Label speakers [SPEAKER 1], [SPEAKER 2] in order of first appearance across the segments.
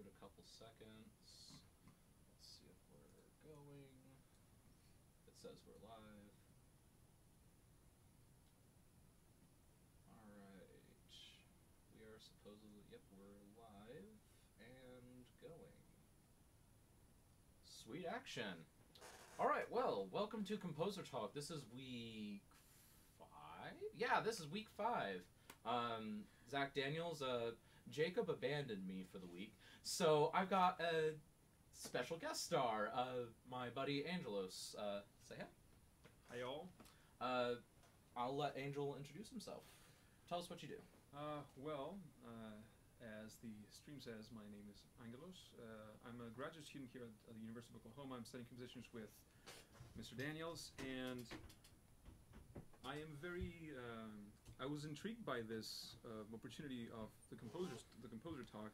[SPEAKER 1] it a couple seconds. Let's see if we're going. It says we're live. Alright. We are supposedly, yep, we're live and going. Sweet action. Alright, well, welcome to Composer Talk. This is week 5? Yeah, this is week 5. Zach Daniels, Jacob abandoned me for the week, so I've got a special guest star, my buddy Angelos. Say hi.
[SPEAKER 2] Hi, y'all.
[SPEAKER 1] I'll let Angel introduce himself. Tell us what you do.
[SPEAKER 2] As the stream says, my name is Angelos. I'm a graduate student here at the University of Oklahoma. I'm studying compositions with Mr. Daniels, and I am very. I was intrigued by this opportunity of the composer talk.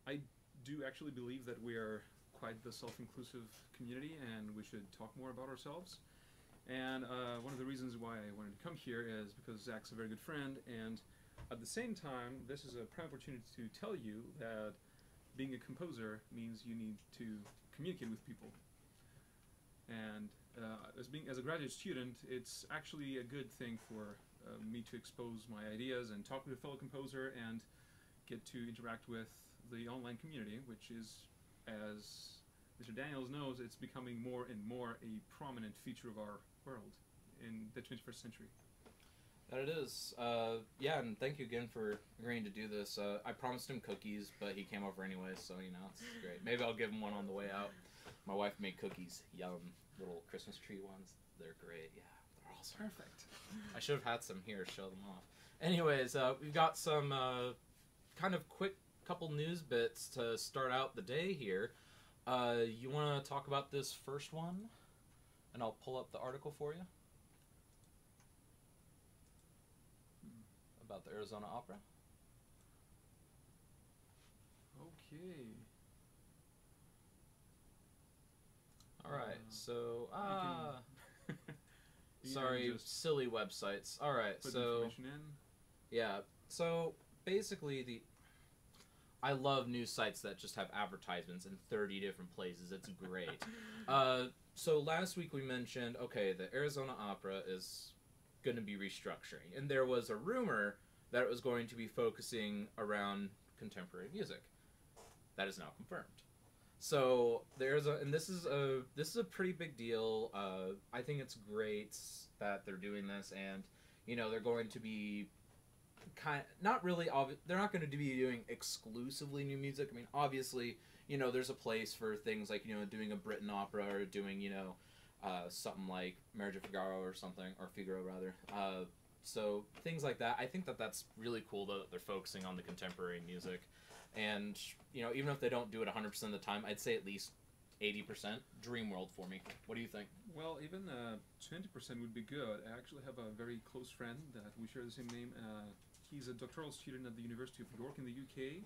[SPEAKER 2] I do actually believe that we are quite the self-inclusive community, and we should talk more about ourselves. And one of the reasons why I wanted to come here is because Zach's a very good friend, and at the same time, this is a prime opportunity to tell you that being a composer means you need to communicate with people. And as a graduate student, it's actually a good thing for me to expose my ideas and talk with a fellow composer and get to interact with the online community, which is, as Mr. Daniels knows, it's becoming more and more a prominent feature of our world in the 21st century.
[SPEAKER 1] That it is. Yeah, and thank you again for agreeing to do this. I promised him cookies, but he came over anyway, so, you know, it's great. Maybe I'll give him one on the way out. My wife made cookies. Yum. Little Christmas tree ones. They're great. Yeah, they're awesome.
[SPEAKER 2] Perfect.
[SPEAKER 1] I should have had some here to show them off. Anyways, we've got some kind of quick couple news bits to start out the day here. You want to talk about this first one? And I'll pull up the article for you. About the Arizona Opera.
[SPEAKER 2] Okay.
[SPEAKER 1] Alright, so...
[SPEAKER 2] sorry,
[SPEAKER 1] silly websites. Alright, so...
[SPEAKER 2] information in.
[SPEAKER 1] Yeah, so basically I love news sites that just have advertisements in 30 different places. It's great. So last week we mentioned, okay, the Arizona Opera is going to be restructuring. And there was a rumor that it was going to be focusing around contemporary music. That is now confirmed. So and this is a pretty big deal. I think it's great that they're doing this, and you know they're going to be not really they're not going to be doing exclusively new music. I mean, obviously, you know, there's a place for things like, you know, doing a Britain opera or doing, you know, something like Marriage of Figaro or something, or Figaro rather. So things like that. I think that that's really cool though, that they're focusing on the contemporary music. And, you know, even if they don't do it 100% of the time, I'd say at least 80%. Dream world for me. What do you think?
[SPEAKER 2] Well, even 20% would be good. I actually have a very close friend that we share the same name. He's a doctoral student at the University of York in the UK,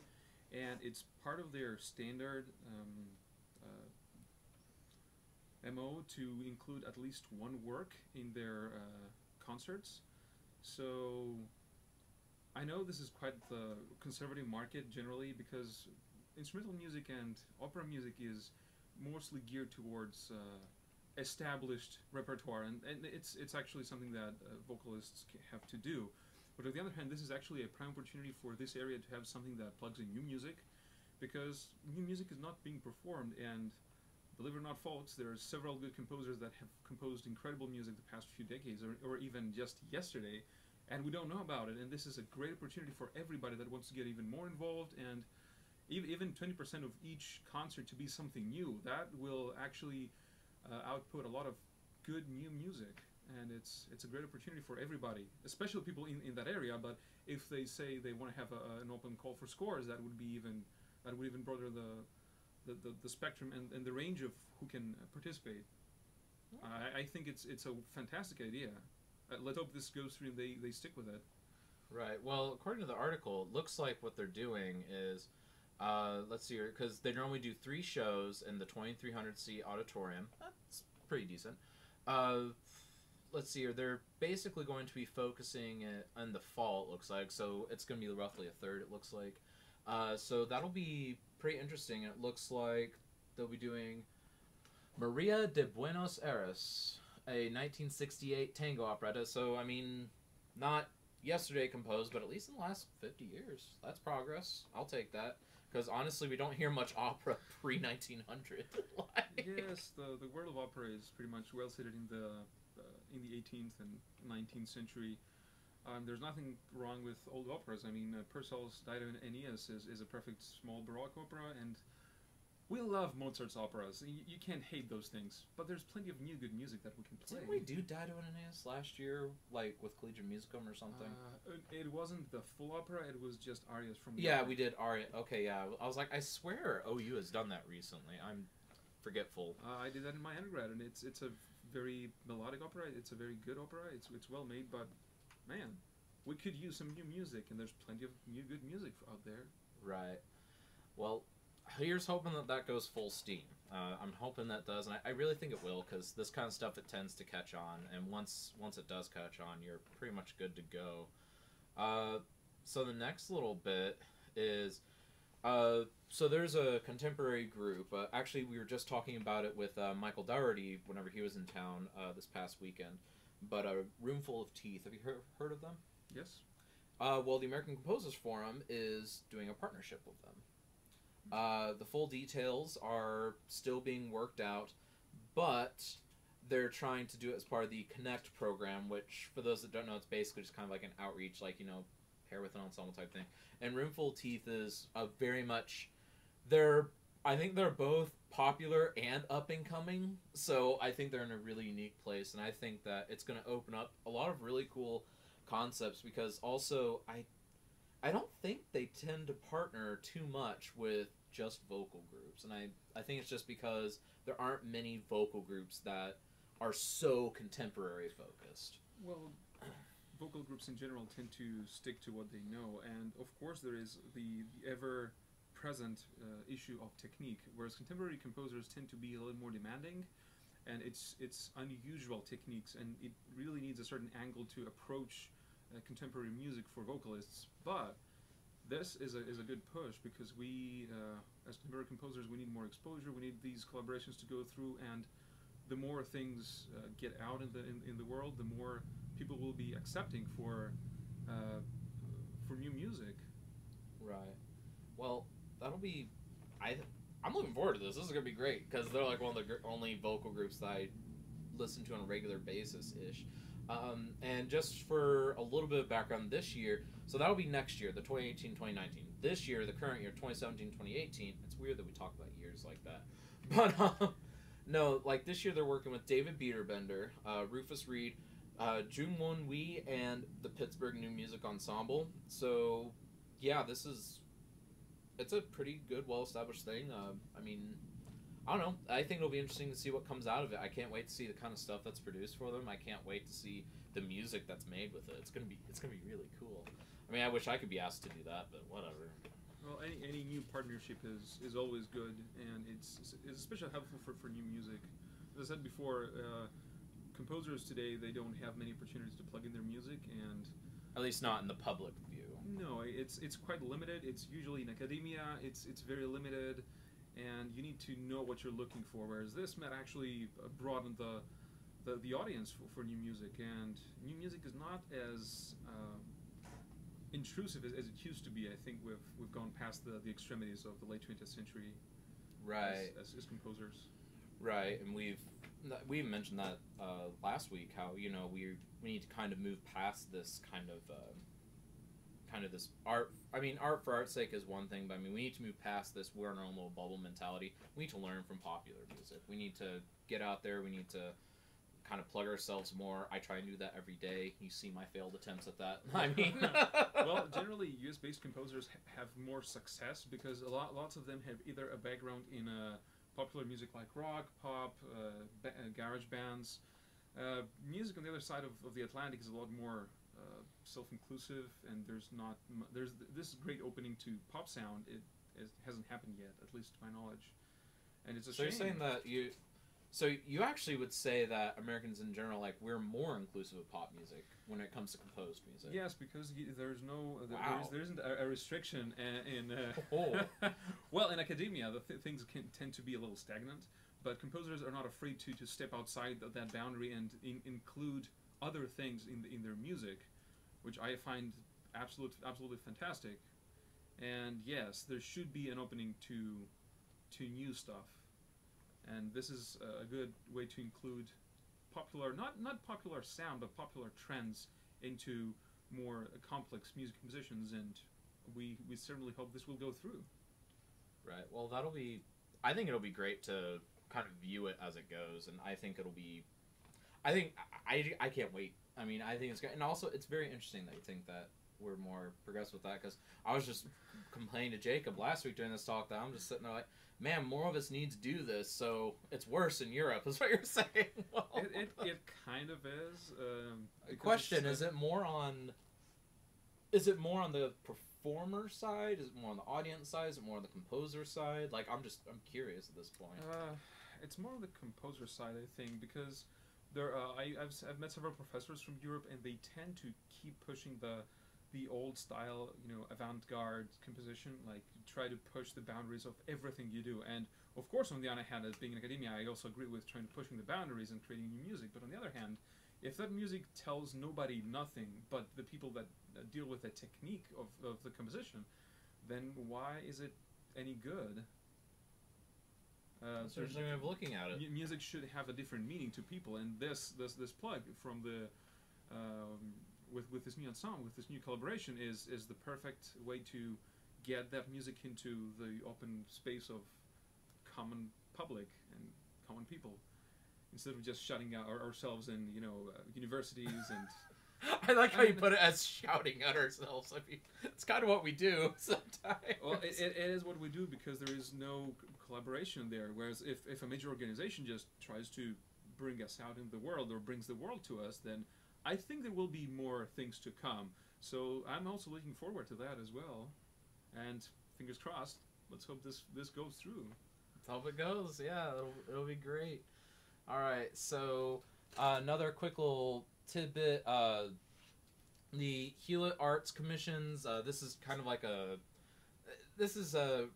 [SPEAKER 2] and it's part of their standard MO to include at least one work in their concerts. So I know this is quite the conservative market generally, because instrumental music and opera music is mostly geared towards established repertoire, and it's actually something that vocalists have to do. But on the other hand, this is actually a prime opportunity for this area to have something that plugs in new music, because new music is not being performed, and believe it or not, folks, there are several good composers that have composed incredible music the past few decades, or even just yesterday, and we don't know about it. And this is a great opportunity for everybody that wants to get even more involved, and even 20% of each concert to be something new. That will actually output a lot of good new music, and it's a great opportunity for everybody, especially people in that area. But if they say they want to have an open call for scores, that would even broaden the spectrum and the range of who can participate. I think it's a fantastic idea. Let's hope this goes through and they stick with it.
[SPEAKER 1] Right. Well, according to the article, it looks like what they're doing is, let's see here, because they normally do 3 shows in the 2,300-seat auditorium. That's pretty decent. Let's see here, they're basically going to be focusing on the fall, it looks like, so it's going to be roughly a third, it looks like. So that'll be pretty interesting. It looks like they'll be doing Maria de Buenos Aires, a 1968 tango operetta. So, I mean, not yesterday composed, but at least in the last 50 years. That's progress. I'll take that. Because honestly, we don't hear much opera pre 1900.
[SPEAKER 2] Yes, the world of opera is pretty much well seated in the 18th and 19th century. There's nothing wrong with old operas. I mean, Purcell's Dido and Aeneas is a perfect small Baroque opera, and we love Mozart's operas. You can't hate those things, but there's plenty of new good music that we can play.
[SPEAKER 1] Didn't we do Dido and Aeneas last year, like with Collegium Musicum or something?
[SPEAKER 2] It wasn't the full opera, it was just arias from the
[SPEAKER 1] Yeah,
[SPEAKER 2] opera.
[SPEAKER 1] we did Aria. Okay, yeah. I was like, I swear OU has done that recently. I'm forgetful.
[SPEAKER 2] I did that in my undergrad, and it's a very melodic opera. It's a very good opera. It's well made, but man, we could use some new music, and there's plenty of new good music out there.
[SPEAKER 1] Right. Well, here's hoping that goes full steam. I'm hoping that does, and I really think it will, because this kind of stuff, it tends to catch on, and once it does catch on, you're pretty much good to go. So the next little bit is, so there's a contemporary group. Actually, we were just talking about it with Michael Dougherty whenever he was in town this past weekend. But a Roomful of Teeth. Have you heard of them?
[SPEAKER 2] Yes.
[SPEAKER 1] Well, the American Composers Forum is doing a partnership with them. The full details are still being worked out, but they're trying to do it as part of the Connect program, which, for those that don't know, it's basically just kind of like an outreach, like, pair with an ensemble type thing. And Roomful of Teeth is a very much... I think they're both popular and up-and-coming, so I think they're in a really unique place, and I think that it's going to open up a lot of really cool concepts, because also I don't think they tend to partner too much with just vocal groups, and I think it's just because there aren't many vocal groups that are so contemporary focused.
[SPEAKER 2] Well, vocal groups in general tend to stick to what they know, and of course there is the ever present issue of technique, whereas contemporary composers tend to be a little more demanding, and it's unusual techniques, and it really needs a certain angle to approach contemporary music for vocalists. But this is a good push, because we, as contemporary composers, we need more exposure. We need these collaborations to go through, and the more things get out in the world, the more people will be accepting for new music.
[SPEAKER 1] Right. Well, that'll be... I'm looking forward to this. This is going to be great, because they're like one of the only vocal groups that I listen to on a regular basis-ish. And just for a little bit of background, this year, so that'll be next year, the 2018-2019. This year, the current year, 2017-2018, it's weird that we talk about years like that. But, no, like this year they're working with David Biederbender, Rufus Reed, Jung Won Wee, and the Pittsburgh New Music Ensemble. So, yeah, it's a pretty good, well-established thing. I mean, I don't know. I think it'll be interesting to see what comes out of it. I can't wait to see the kind of stuff that's produced for them. I can't wait to see the music that's made with it. It's gonna be really cool. I mean, I wish I could be asked to do that, but whatever.
[SPEAKER 2] Well, any new partnership is always good, and it's especially helpful for new music. As I said before, composers today, they don't have many opportunities to plug in their music, and
[SPEAKER 1] at least not in the public view.
[SPEAKER 2] No, it's quite limited. It's usually in academia. It's very limited, and you need to know what you're looking for. Whereas this might actually broaden the audience for new music, and new music is not as intrusive as it used to be. I think we've gone past the extremities of the late 20th century,
[SPEAKER 1] right?
[SPEAKER 2] As composers,
[SPEAKER 1] right? And we mentioned that last week, how we need to kind of move past this kind of this art. I mean, art for art's sake is one thing, but I mean, we need to move past this we're in our own little bubble mentality. We need to learn from popular music. We need to get out there. We need to kind of plug ourselves more. I try and do that every day. You see my failed attempts at that. I mean,
[SPEAKER 2] well, generally US-based composers have more success because lots of them have either a background in popular music like rock, pop, garage bands. Music on the other side of the Atlantic is a lot more self-inclusive, and there's this great opening to pop sound. It hasn't happened yet, at least to my knowledge, and it's a shame.
[SPEAKER 1] You're saying that So you actually would say that Americans in general, like, we're more inclusive of pop music when it comes to composed music.
[SPEAKER 2] Yes, because there's no
[SPEAKER 1] Wow.
[SPEAKER 2] there isn't a restriction in
[SPEAKER 1] Oh.
[SPEAKER 2] well, in academia things can tend to be a little stagnant, but composers are not afraid to step outside that boundary and include other things in their music, which I find absolutely fantastic. And yes, there should be an opening to new stuff, and this is a good way to include popular, not popular sound, but popular trends into more complex music compositions, and we certainly hope this will go through.
[SPEAKER 1] Right. Well, that'll be. I think it'll be great to kind of view it as it goes, and I think it'll be. I think I can't wait. I mean, I think it's great, and also it's very interesting that you think that we're more progressive with that, because I was just complaining to Jacob last week during this talk that I'm just sitting there like, man, more of us need to do this, so it's worse in Europe, is what you're saying. Well,
[SPEAKER 2] It kind of is.
[SPEAKER 1] question: Is it more on? Is it more on the performer side? Is it more on the audience side? Is it more on the composer side? Like, I'm curious at this point.
[SPEAKER 2] It's more on the composer side, I think, because I've met several professors from Europe, and they tend to keep pushing the old style, avant-garde composition, like try to push the boundaries of everything you do. And of course, on the other hand, as being in academia, I also agree with trying to pushing the boundaries and creating new music. But on the other hand, if that music tells nobody nothing but the people that deal with the technique of the composition, then why is it any good?
[SPEAKER 1] That's an interesting way of looking at it.
[SPEAKER 2] Music should have a different meaning to people, and this plug from the with this new ensemble, with this new collaboration, is the perfect way to get that music into the open space of common public and common people, instead of just shutting out ourselves in universities and.
[SPEAKER 1] I like how you put it as shouting at ourselves. I mean, it's kind of what we do sometimes.
[SPEAKER 2] Well, it is what we do, because there is no collaboration there. Whereas if a major organization just tries to bring us out in the world, or brings the world to us, then I think there will be more things to come. So I'm also looking forward to that as well. And fingers crossed, let's hope this goes through.
[SPEAKER 1] Let's hope it goes. Yeah, it'll be great. All right, so another quick little tidbit, the Hewlett Arts Commissions, this is kind of like this is a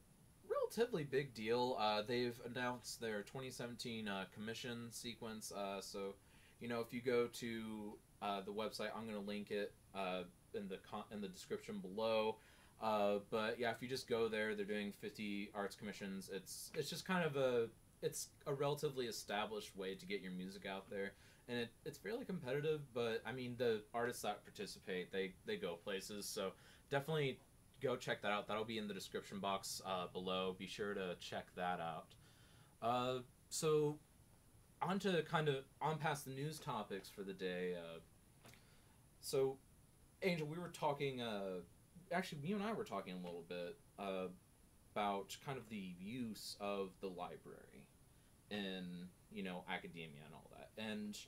[SPEAKER 1] relatively big deal. They've announced their 2017 commission sequence, so if you go to the website, I'm going to link it in the description below, but yeah, if you just go there, they're doing 50 arts commissions. It's just kind of a relatively established way to get your music out there. And it's fairly competitive, but I mean, the artists that participate, they go places. So definitely go check that out. That'll be in the description box below. Be sure to check that out. So on past the news topics for the day. So Angel, we were talking. Actually, you and I were talking a little bit about kind of the use of the library in academia and all that. And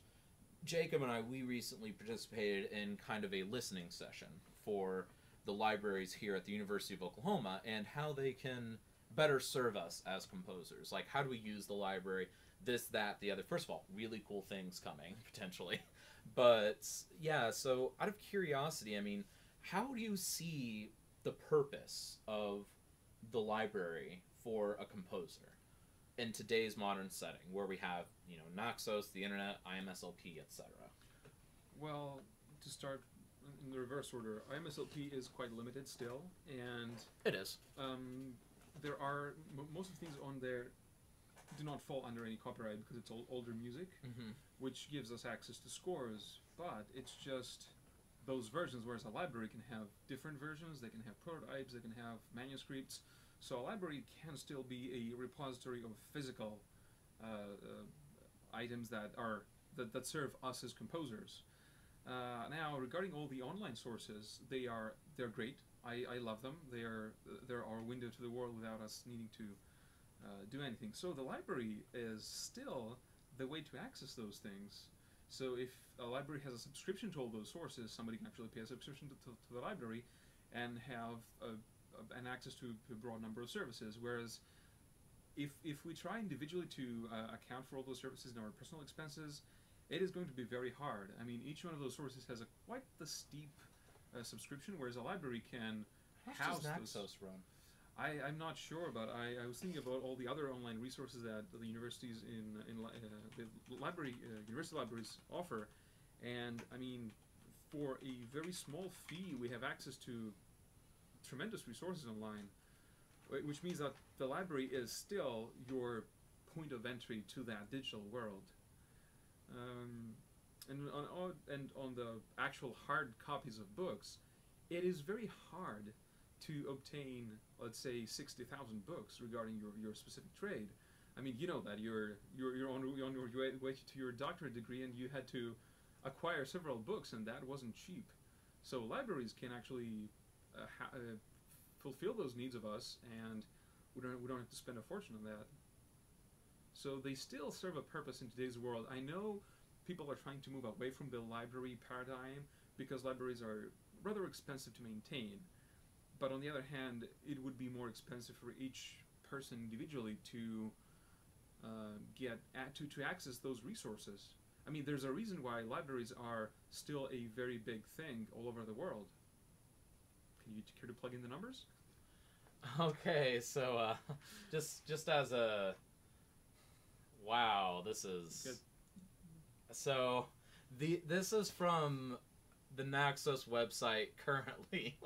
[SPEAKER 1] Jacob and I, we recently participated in kind of a listening session for the libraries here at the University of Oklahoma, and how they can better serve us as composers. Like, how do we use the library, this, that, the other. First of all, really cool things coming, potentially. But, yeah, so out of curiosity, I mean, how do you see the purpose of the library for a composer in today's modern setting, where we have, Naxos, the internet, IMSLP, etc.?
[SPEAKER 2] Well, to start in the reverse order, IMSLP is quite limited still, and
[SPEAKER 1] It is.
[SPEAKER 2] there are most of the things on there do not fall under any copyright, because it's older music, which gives us access to scores. But it's just those versions, whereas a library can have different versions, they can have prototypes, they can have manuscripts. So a library can still be a repository of physical items that serve us as composers. Now, regarding all the online sources, they're great. I love them. They're our window to the world without us needing to do anything. So the library is still the way to access those things. So if a library has a subscription to all those sources, somebody can actually pay a subscription to the library and have an access to a broad number of services. Whereas if we try individually to account for all those services in our personal expenses, it is going to be very hard. I mean, each one of those sources has a quite the steep subscription, whereas a library can
[SPEAKER 1] How
[SPEAKER 2] house
[SPEAKER 1] does
[SPEAKER 2] those.
[SPEAKER 1] Naxos run?
[SPEAKER 2] I'm not sure, but I was thinking about all the other online resources that the universities the library university libraries offer, and I mean, for a very small fee, we have access to tremendous resources online, which means that the library is still your point of entry to that digital world. And on the actual hard copies of books, it is very hard to obtain, let's say, 60,000 books regarding your specific trade. I mean, you know that you're on your way to your doctorate degree, and you had to acquire several books, and that wasn't cheap. So libraries can actually fulfill those needs of us, and we don't have to spend a fortune on that. So they still serve a purpose in today's world. I know people are trying to move away from the library paradigm because libraries are rather expensive to maintain. But on the other hand, it would be more expensive for each person individually to to access those resources. I mean, there's a reason why libraries are still a very big thing all over the world. Can you care to plug in the numbers?
[SPEAKER 1] Okay, so just as a wow, this is
[SPEAKER 2] Good.
[SPEAKER 1] so this is from the Naxos website currently.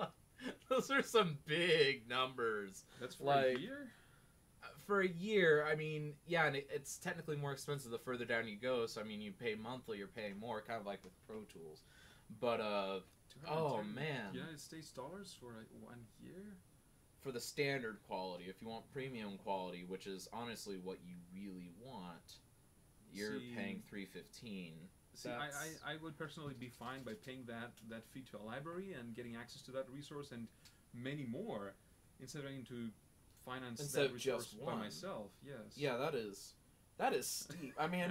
[SPEAKER 1] Those are some big numbers.
[SPEAKER 2] That's for
[SPEAKER 1] Like,
[SPEAKER 2] a year?
[SPEAKER 1] For a year, I mean, yeah, and it's technically more expensive the further down you go. So I mean, you pay monthly, you're paying more, kind of like with Pro Tools. But oh
[SPEAKER 2] 210
[SPEAKER 1] man,
[SPEAKER 2] United States dollars for like 1 year?
[SPEAKER 1] for the standard quality, if you want premium quality, which is honestly what you really want, you're
[SPEAKER 2] See-
[SPEAKER 1] paying $315.
[SPEAKER 2] See, I would personally be fine by paying that fee to a library and getting access to that resource and many more instead of having to finance
[SPEAKER 1] Instead
[SPEAKER 2] that
[SPEAKER 1] of
[SPEAKER 2] resource
[SPEAKER 1] just
[SPEAKER 2] by
[SPEAKER 1] one.
[SPEAKER 2] myself. Yes.
[SPEAKER 1] Yeah, that is steep. I mean,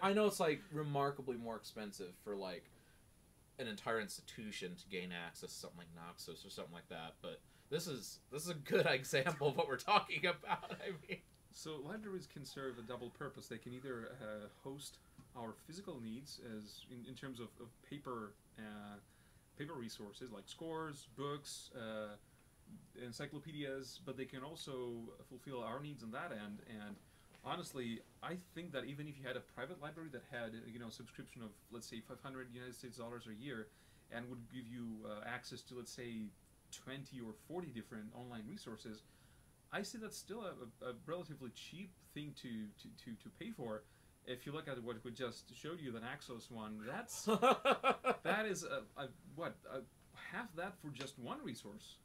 [SPEAKER 1] I know it's like remarkably more expensive for like an entire institution to gain access to something like Naxos or something like that, but this is a good example of what we're talking about. I mean,
[SPEAKER 2] So libraries can serve a double purpose. They can either host our physical needs as in terms of paper paper resources like scores, books, encyclopedias, but they can also fulfill our needs on that end. And honestly, I think that even if you had a private library that had subscription of, let's say, 500 United States dollars a year and would give you access to, let's say, 20 or 40 different online resources, I see that's still a relatively cheap thing to pay for. If you look at what we just showed you, the Naxos one, that is half that for just one resource.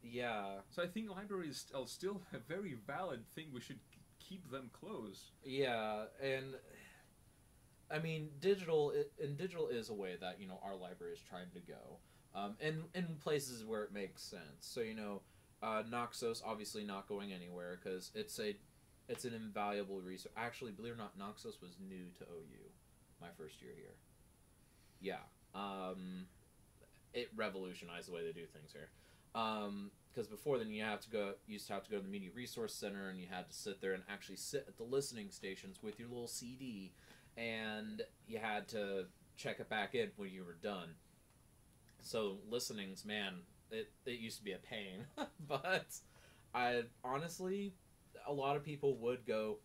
[SPEAKER 1] yeah,
[SPEAKER 2] So I think libraries are still a very valid thing. We should keep them close.
[SPEAKER 1] yeah, and I mean, digital is a way that our library is trying to go, and in places where it makes sense. So Naxos obviously not going anywhere because it's an invaluable resource. Actually, believe it or not, Naxos was new to OU my first year here. Yeah, it revolutionized the way they do things here. Because before then, used to have to go to the Media Resource Center, and you had to sit there and actually sit at the listening stations with your little CD, and you had to check it back in when you were done. So listenings, man, it used to be a pain, but I honestly, a lot of people would go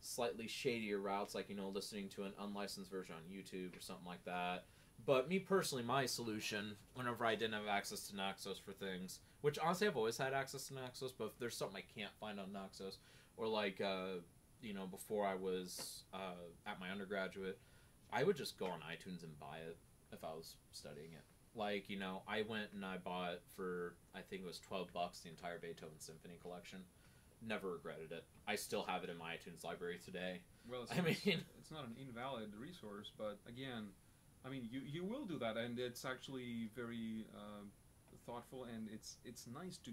[SPEAKER 1] slightly shadier routes, like listening to an unlicensed version on YouTube or something like that. But me personally, my solution, whenever I didn't have access to Naxos for things, which honestly I've always had access to Naxos, but if there's something I can't find on Naxos, or like before I was at my undergraduate, I would just go on iTunes and buy it if I was studying it. Like, I went and I bought for, I think it was $12 the entire Beethoven Symphony collection. Never regretted it. I still have it in my iTunes library today.
[SPEAKER 2] Well, it's not an invalid resource, but again, I mean, you will do that, and it's actually very thoughtful, and it's nice to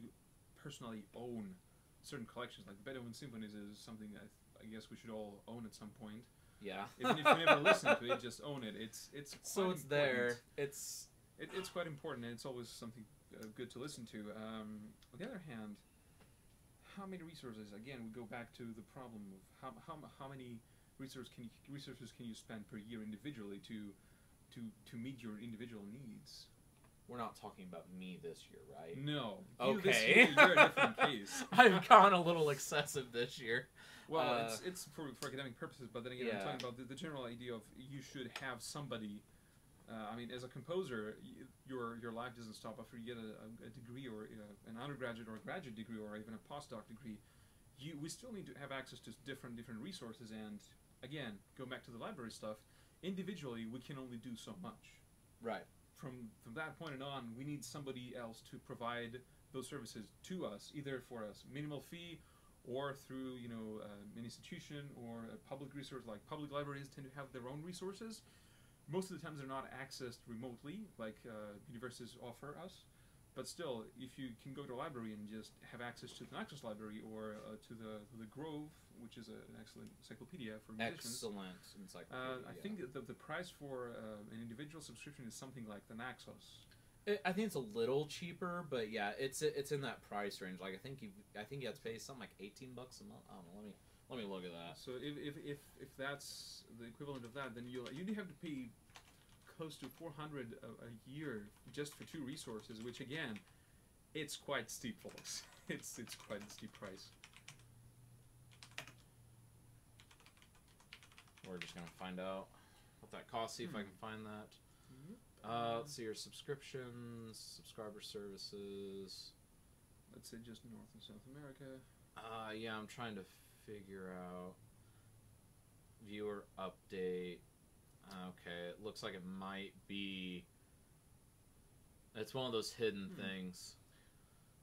[SPEAKER 2] personally own certain collections. Like Beethoven Symphonies is something I guess we should all own at some point.
[SPEAKER 1] Yeah.
[SPEAKER 2] Even if you never listen to it, just own it. It's
[SPEAKER 1] so
[SPEAKER 2] quite
[SPEAKER 1] it's there.
[SPEAKER 2] important. It's quite important, and it's always something good to listen to. On the other hand, how many resources? Again, we go back to the problem of how many resources can you spend per year individually to meet your individual needs.
[SPEAKER 1] We're not talking about me this year, right?
[SPEAKER 2] No.
[SPEAKER 1] Okay.
[SPEAKER 2] This year, you're a different case.
[SPEAKER 1] I've gone a little excessive this year.
[SPEAKER 2] Well, it's for academic purposes, but then again,
[SPEAKER 1] Yeah.
[SPEAKER 2] I'm talking about the general idea of you should have somebody. I mean, as a composer, your life doesn't stop after you get a degree or an undergraduate or a graduate degree or even a postdoc degree. We still need to have access to different resources, and again, go back to the library stuff. Individually, we can only do so much.
[SPEAKER 1] Right.
[SPEAKER 2] From that point on, we need somebody else to provide those services to us, either for a minimal fee, or through an institution or a public resource. Like public libraries tend to have their own resources. Most of the times they're not accessed remotely, like universities offer us. But still, if you can go to a library and just have access to the Naxos library or to the Grove, which is an excellent encyclopedia for musicians.
[SPEAKER 1] Excellent encyclopedia.
[SPEAKER 2] I think the price for an individual subscription is something like the Naxos.
[SPEAKER 1] I think it's a little cheaper, but yeah, it's in that price range. Like I think you have to pay something like $18 a month. I don't know. Let me look at that.
[SPEAKER 2] So if that's the equivalent of that, then you have to pay close to $400 a year just for 2 resources, which again, it's quite steep, folks. It's quite a steep price.
[SPEAKER 1] We're just gonna find out what that costs. See if I can find that. Let's see your subscriptions, subscriber services.
[SPEAKER 2] Let's say just North and South America.
[SPEAKER 1] Yeah, I'm trying to figure out viewer update. Okay, it looks like it might be. It's one of those hidden things.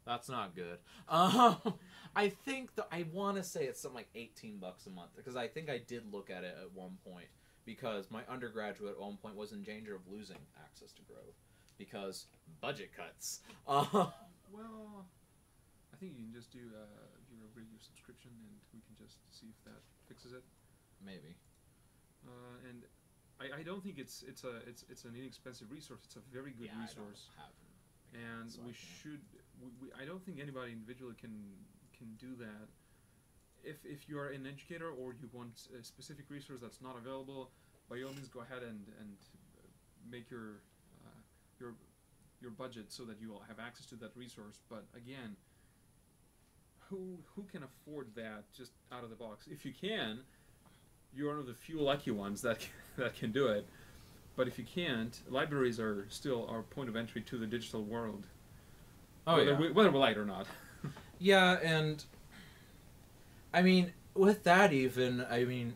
[SPEAKER 1] That's not good. I think I want to say it's something like $18 a month because I think I did look at it at one point because my undergraduate at one point was in danger of losing access to Grove because budget cuts.
[SPEAKER 2] Well, I think you can just do your subscription and we can just see if that fixes it.
[SPEAKER 1] Maybe.
[SPEAKER 2] And I don't think it's an inexpensive resource. It's a very good resource.
[SPEAKER 1] I don't have
[SPEAKER 2] and
[SPEAKER 1] so
[SPEAKER 2] we should. I don't think anybody individually can do that. If you are an educator or you want a specific resource that's not available, by all means go ahead and make your budget so that you will have access to that resource. But again, who can afford that just out of the box? If you can, you're one of the few lucky ones that can do it. But if you can't, libraries are still our point of entry to the digital world.
[SPEAKER 1] Oh,
[SPEAKER 2] whether we like it or not.
[SPEAKER 1] Yeah, and I mean, with that even,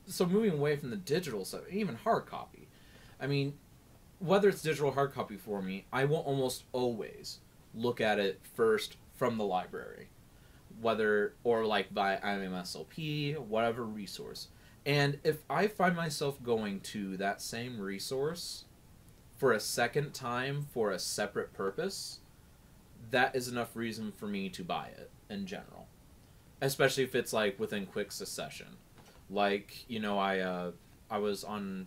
[SPEAKER 1] so moving away from the digital stuff, even hard copy. I mean, whether it's digital or hard copy for me, I will almost always look at it first from the library. Or like by IMSLP, whatever resource. And if I find myself going to that same resource for a second time for a separate purpose, that is enough reason for me to buy it in general. Especially if it's like within quick succession. Like, I was on,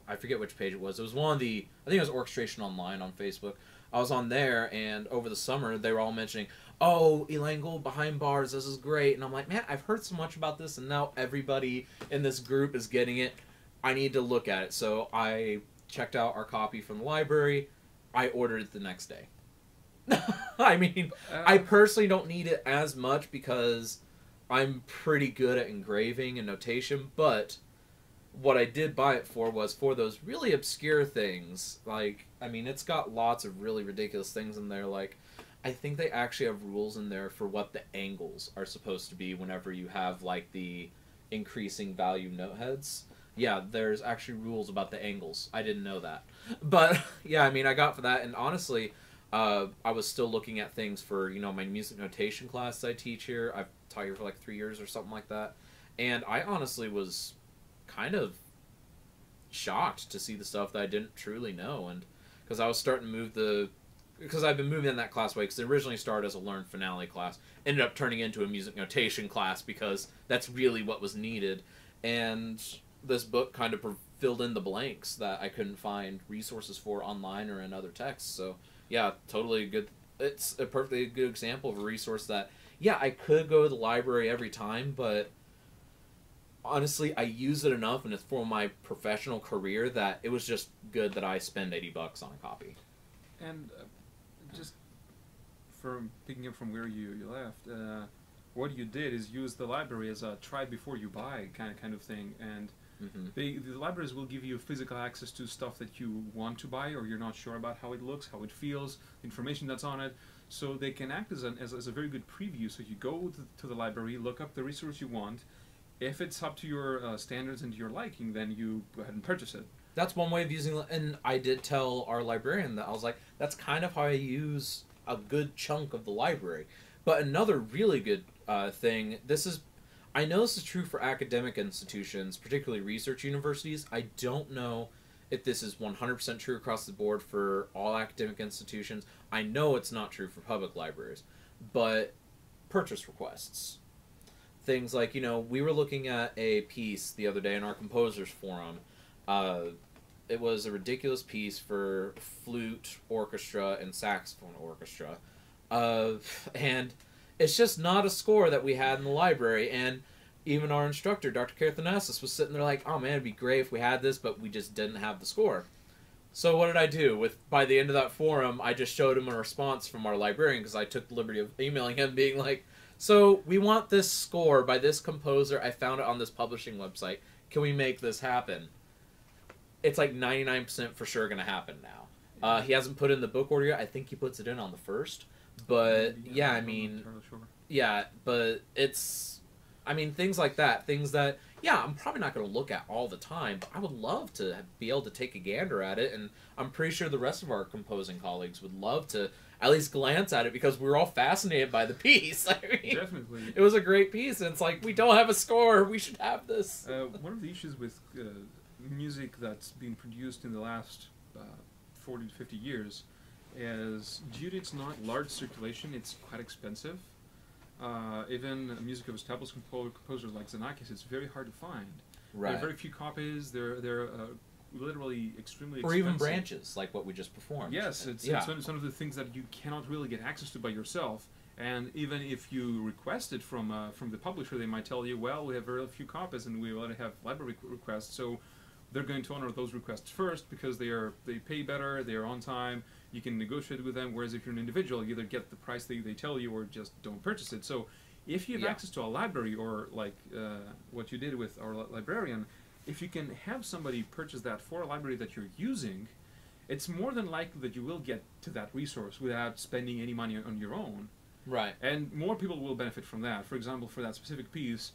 [SPEAKER 1] I forget which page it was. It was one of I think it was Orchestration Online on Facebook. I was on there, and over the summer, they were all mentioning, oh, Elaine Gould behind bars, this is great. And I'm like, man, I've heard so much about this, and now everybody in this group is getting it. I need to look at it. So I checked out our copy from the library. I ordered it the next day. I mean, I personally don't need it as much because I'm pretty good at engraving and notation, but what I did buy it for was for those really obscure things. Like, I mean, it's got lots of really ridiculous things in there. Like, I think they actually have rules in there for what the angles are supposed to be whenever you have, like, the increasing value note heads. Yeah, there's actually rules about the angles. I didn't know that. But, yeah, I mean, I got for that, and honestly, I was still looking at things for, my music notation class I teach here. I've taught here for, like, 3 years or something like that. And I honestly was kind of shocked to see the stuff that I didn't truly know, and because I was starting to move because I've been moving in that class way, because it originally started as a Learn Finale class, ended up turning into a music notation class because that's really what was needed, and this book kind of filled in the blanks that I couldn't find resources for online or in other texts. So yeah, totally good. It's a perfectly good example of a resource that yeah, I could go to the library every time, but honestly, I use it enough, and it's for my professional career that it was just good that I spend $80 on a copy.
[SPEAKER 2] And just from picking up from where you left, what you did is use the library as a try before you buy kind of thing, and the libraries will give you physical access to stuff that you want to buy or you're not sure about how it looks, how it feels, information that's on it. So they can act as a very good preview. So you go to the library, look up the resource you want. If it's up to your standards and your liking, then you go ahead and purchase it.
[SPEAKER 1] That's one way of using it. And I did tell our librarian that I was like, that's kind of how I use a good chunk of the library. But another really good thing, I know this is true for academic institutions, particularly research universities. I don't know if this is 100% true across the board for all academic institutions. I know it's not true for public libraries. But purchase requests. Things like, we were looking at a piece the other day in our composers forum. It was a ridiculous piece for flute, orchestra, and saxophone orchestra. And it's just not a score that we had in the library. And even our instructor, Dr. Karathanassis, was sitting there like, oh man, it'd be great if we had this, but we just didn't have the score. So what did I do? By the end of that forum, I just showed him a response from our librarian because I took the liberty of emailing him being like, so we want this score by this composer. I found it on this publishing website. Can we make this happen? It's like 99% for sure going to happen now. He hasn't put in the book order yet. I think he puts it in on the 1st. But, yeah, I mean...
[SPEAKER 2] Sure.
[SPEAKER 1] Yeah, but it's... I mean, things like that. Things that, yeah, I'm probably not going to look at all the time, but I would love to be able to take a gander at it, and I'm pretty sure the rest of our composing colleagues would love to at least glance at it because we were all fascinated by the piece. I mean,
[SPEAKER 2] definitely.
[SPEAKER 1] It was a great piece, and it's like, we don't have a score. We should have this.
[SPEAKER 2] One of the issues with music that's been produced in the last 40 to 50 years is due to its not large circulation, it's quite expensive. Even music of established composers like Xenakis, it's very hard to find.
[SPEAKER 1] Right.
[SPEAKER 2] There are very few copies. They're literally extremely
[SPEAKER 1] or
[SPEAKER 2] expensive.
[SPEAKER 1] even branches, like what we just performed.
[SPEAKER 2] Yes, it's one of the things that you cannot really get access to by yourself. And even if you request it from the publisher, they might tell you, well, we have very few copies and we only have library requests. So they're going to honor those requests first because they pay better, they are on time, you can negotiate with them, whereas if you're an individual, you either get the price they tell you or just don't purchase it. So if you have access to a library, or like what you did with our librarian, if you can have somebody purchase that for a library that you're using, it's more than likely that you will get to that resource without spending any money on your own.
[SPEAKER 1] Right.
[SPEAKER 2] And more people will benefit from that. For example, for that specific piece,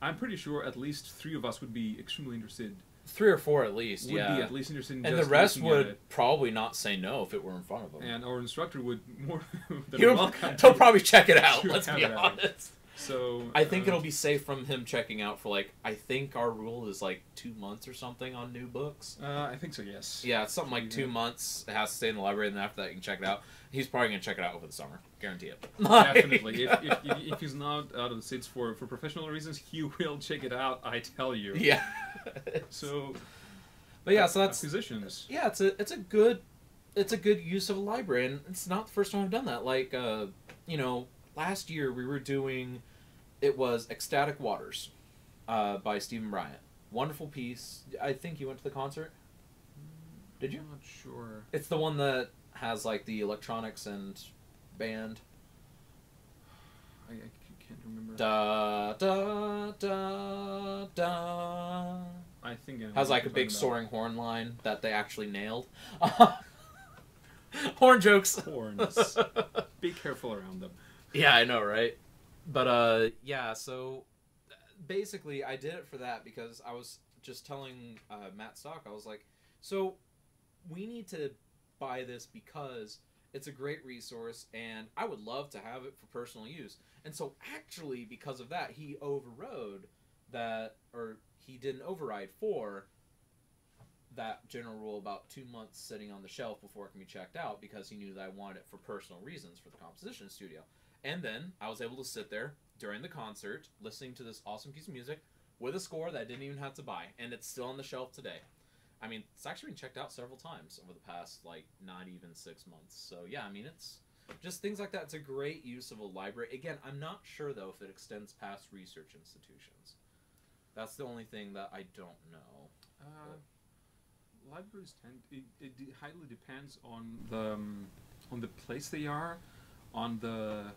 [SPEAKER 2] I'm pretty sure at least 3 of us would be extremely interested.
[SPEAKER 1] 3 or 4 at least,
[SPEAKER 2] Would be at least interested in
[SPEAKER 1] and
[SPEAKER 2] just
[SPEAKER 1] the rest
[SPEAKER 2] looking at
[SPEAKER 1] would
[SPEAKER 2] it.
[SPEAKER 1] probably not say no if it were in front of them.
[SPEAKER 2] And our instructor would more than
[SPEAKER 1] He'll
[SPEAKER 2] welcome.
[SPEAKER 1] probably check it out, let's be
[SPEAKER 2] have it out.
[SPEAKER 1] honest.
[SPEAKER 2] So
[SPEAKER 1] I think it'll be safe from him checking out for, like, I think our rule is like 2 months or something on new books.
[SPEAKER 2] I think so, yes.
[SPEAKER 1] Yeah, it's something like 2 months. It has to stay in the library, and then after that you can check it out. He's probably going to check it out over the summer. Guarantee it.
[SPEAKER 2] Definitely. if he's not out of the States for professional reasons, he will check it out, I tell you.
[SPEAKER 1] Yeah.
[SPEAKER 2] So...
[SPEAKER 1] But yeah, so that's...
[SPEAKER 2] Musicians.
[SPEAKER 1] Yeah, it's a good use of a library, and it's not the first time I've done that. Like, last year we were doing... It was Ecstatic Waters by Stephen Bryant. Wonderful piece. I think you went to the concert? Did you?
[SPEAKER 2] I'm not sure.
[SPEAKER 1] It's the one that has, like, the electronics and band.
[SPEAKER 2] I can't remember.
[SPEAKER 1] Da, da, da, da.
[SPEAKER 2] I think I know
[SPEAKER 1] Has,
[SPEAKER 2] what
[SPEAKER 1] like, a
[SPEAKER 2] you're
[SPEAKER 1] big
[SPEAKER 2] talking
[SPEAKER 1] soaring horn line that they actually nailed. Horn jokes.
[SPEAKER 2] Horns. Be careful around them.
[SPEAKER 1] Yeah, I know, right? But, yeah, so basically I did it for that because I was just telling Matt Stock, I was like, so we need to buy this because it's a great resource and I would love to have it for personal use. And so actually, because of that, he overrode that, or he didn't override for that general rule about 2 months sitting on the shelf before it can be checked out because he knew that I wanted it for personal reasons for the composition studio. And then I was able to sit there during the concert listening to this awesome piece of music with a score that I didn't even have to buy, and it's still on the shelf today. I mean, it's actually been checked out several times over the past, like, not even 6 months. So, yeah, I mean, just things like that. It's a great use of a library. Again, I'm not sure though if it extends past research institutions. That's the only thing that I don't know.
[SPEAKER 2] Libraries tend it highly depends on the place they are, on the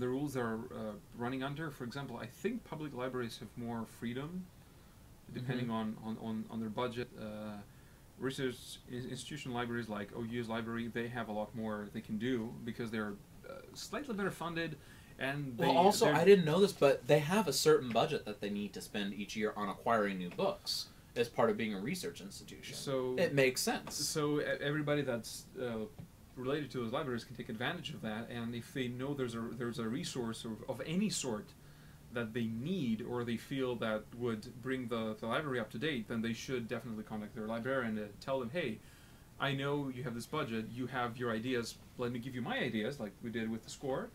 [SPEAKER 2] rules they're running under. For example, I think public libraries have more freedom depending on their budget. Research institution libraries like OU's library, they have a lot more they can do because they're slightly better funded. And
[SPEAKER 1] well, also, I didn't know this, but they have a certain budget that they need to spend each year on acquiring new books as part of being a research institution.
[SPEAKER 2] So
[SPEAKER 1] it makes sense.
[SPEAKER 2] So everybody that's related to those libraries can take advantage of that, and if they know there's a resource of any sort that they need or they feel that would bring the library up to date, then they should definitely contact their librarian and tell them, hey, I know you have this budget, you have your ideas, let me give you my ideas, like we did with the score.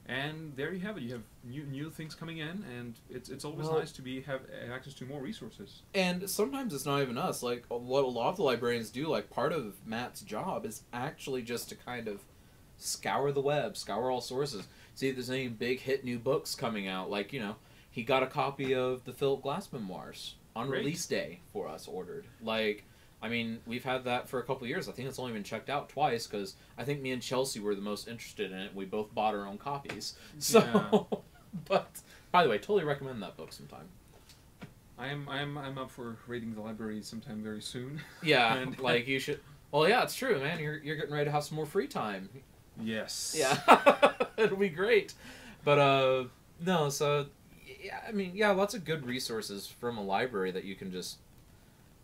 [SPEAKER 2] And there you have it. You have new things coming in, and it's always nice to have access to more resources.
[SPEAKER 1] And sometimes it's not even us. Like, what a lot of the librarians do, like, part of Matt's job is actually just to kind of scour the web, scour all sources, see if there's any big hit new books coming out. Like, you know, he got a copy of the Philip Glass memoirs on release day for us ordered. Like, I mean, we've had that for a couple of years. I think it's only been checked out twice because I think me and Chelsea were the most interested in it. We both bought our own copies. So, yeah. But by the way, totally recommend that book sometime.
[SPEAKER 2] I'm up for reading the library sometime very soon.
[SPEAKER 1] Yeah, and like you should. Well, yeah, it's true, man. You're getting ready to have some more free time.
[SPEAKER 2] Yes.
[SPEAKER 1] Yeah, it'll be great. But no, so yeah, I mean, yeah, lots of good resources from a library that you can just,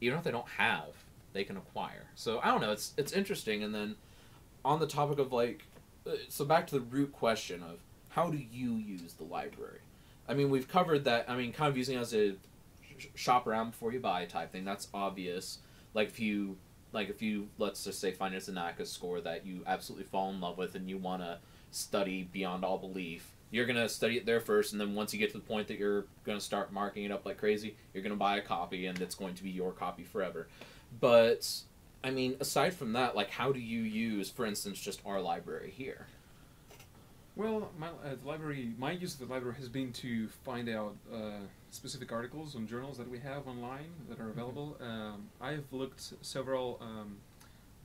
[SPEAKER 1] even if they don't have, they can acquire. So I don't know, it's interesting. And then on the topic of like, so back to the root question of how do you use the library? I mean, we've covered that. I mean, kind of using it as a shop around before you buy type thing. That's obvious. If you let's just say find a Xenakis score that you absolutely fall in love with and you want to study beyond all belief, you're going to study it there first, and then once you get to the point that you're going to start marking it up like crazy, you're going to buy a copy, and it's going to be your copy forever. But, I mean, aside from that, like, how do you use, for instance, just our library here?
[SPEAKER 2] Well, my use of the library has been to find out specific articles on journals that we have online that are available. I've looked several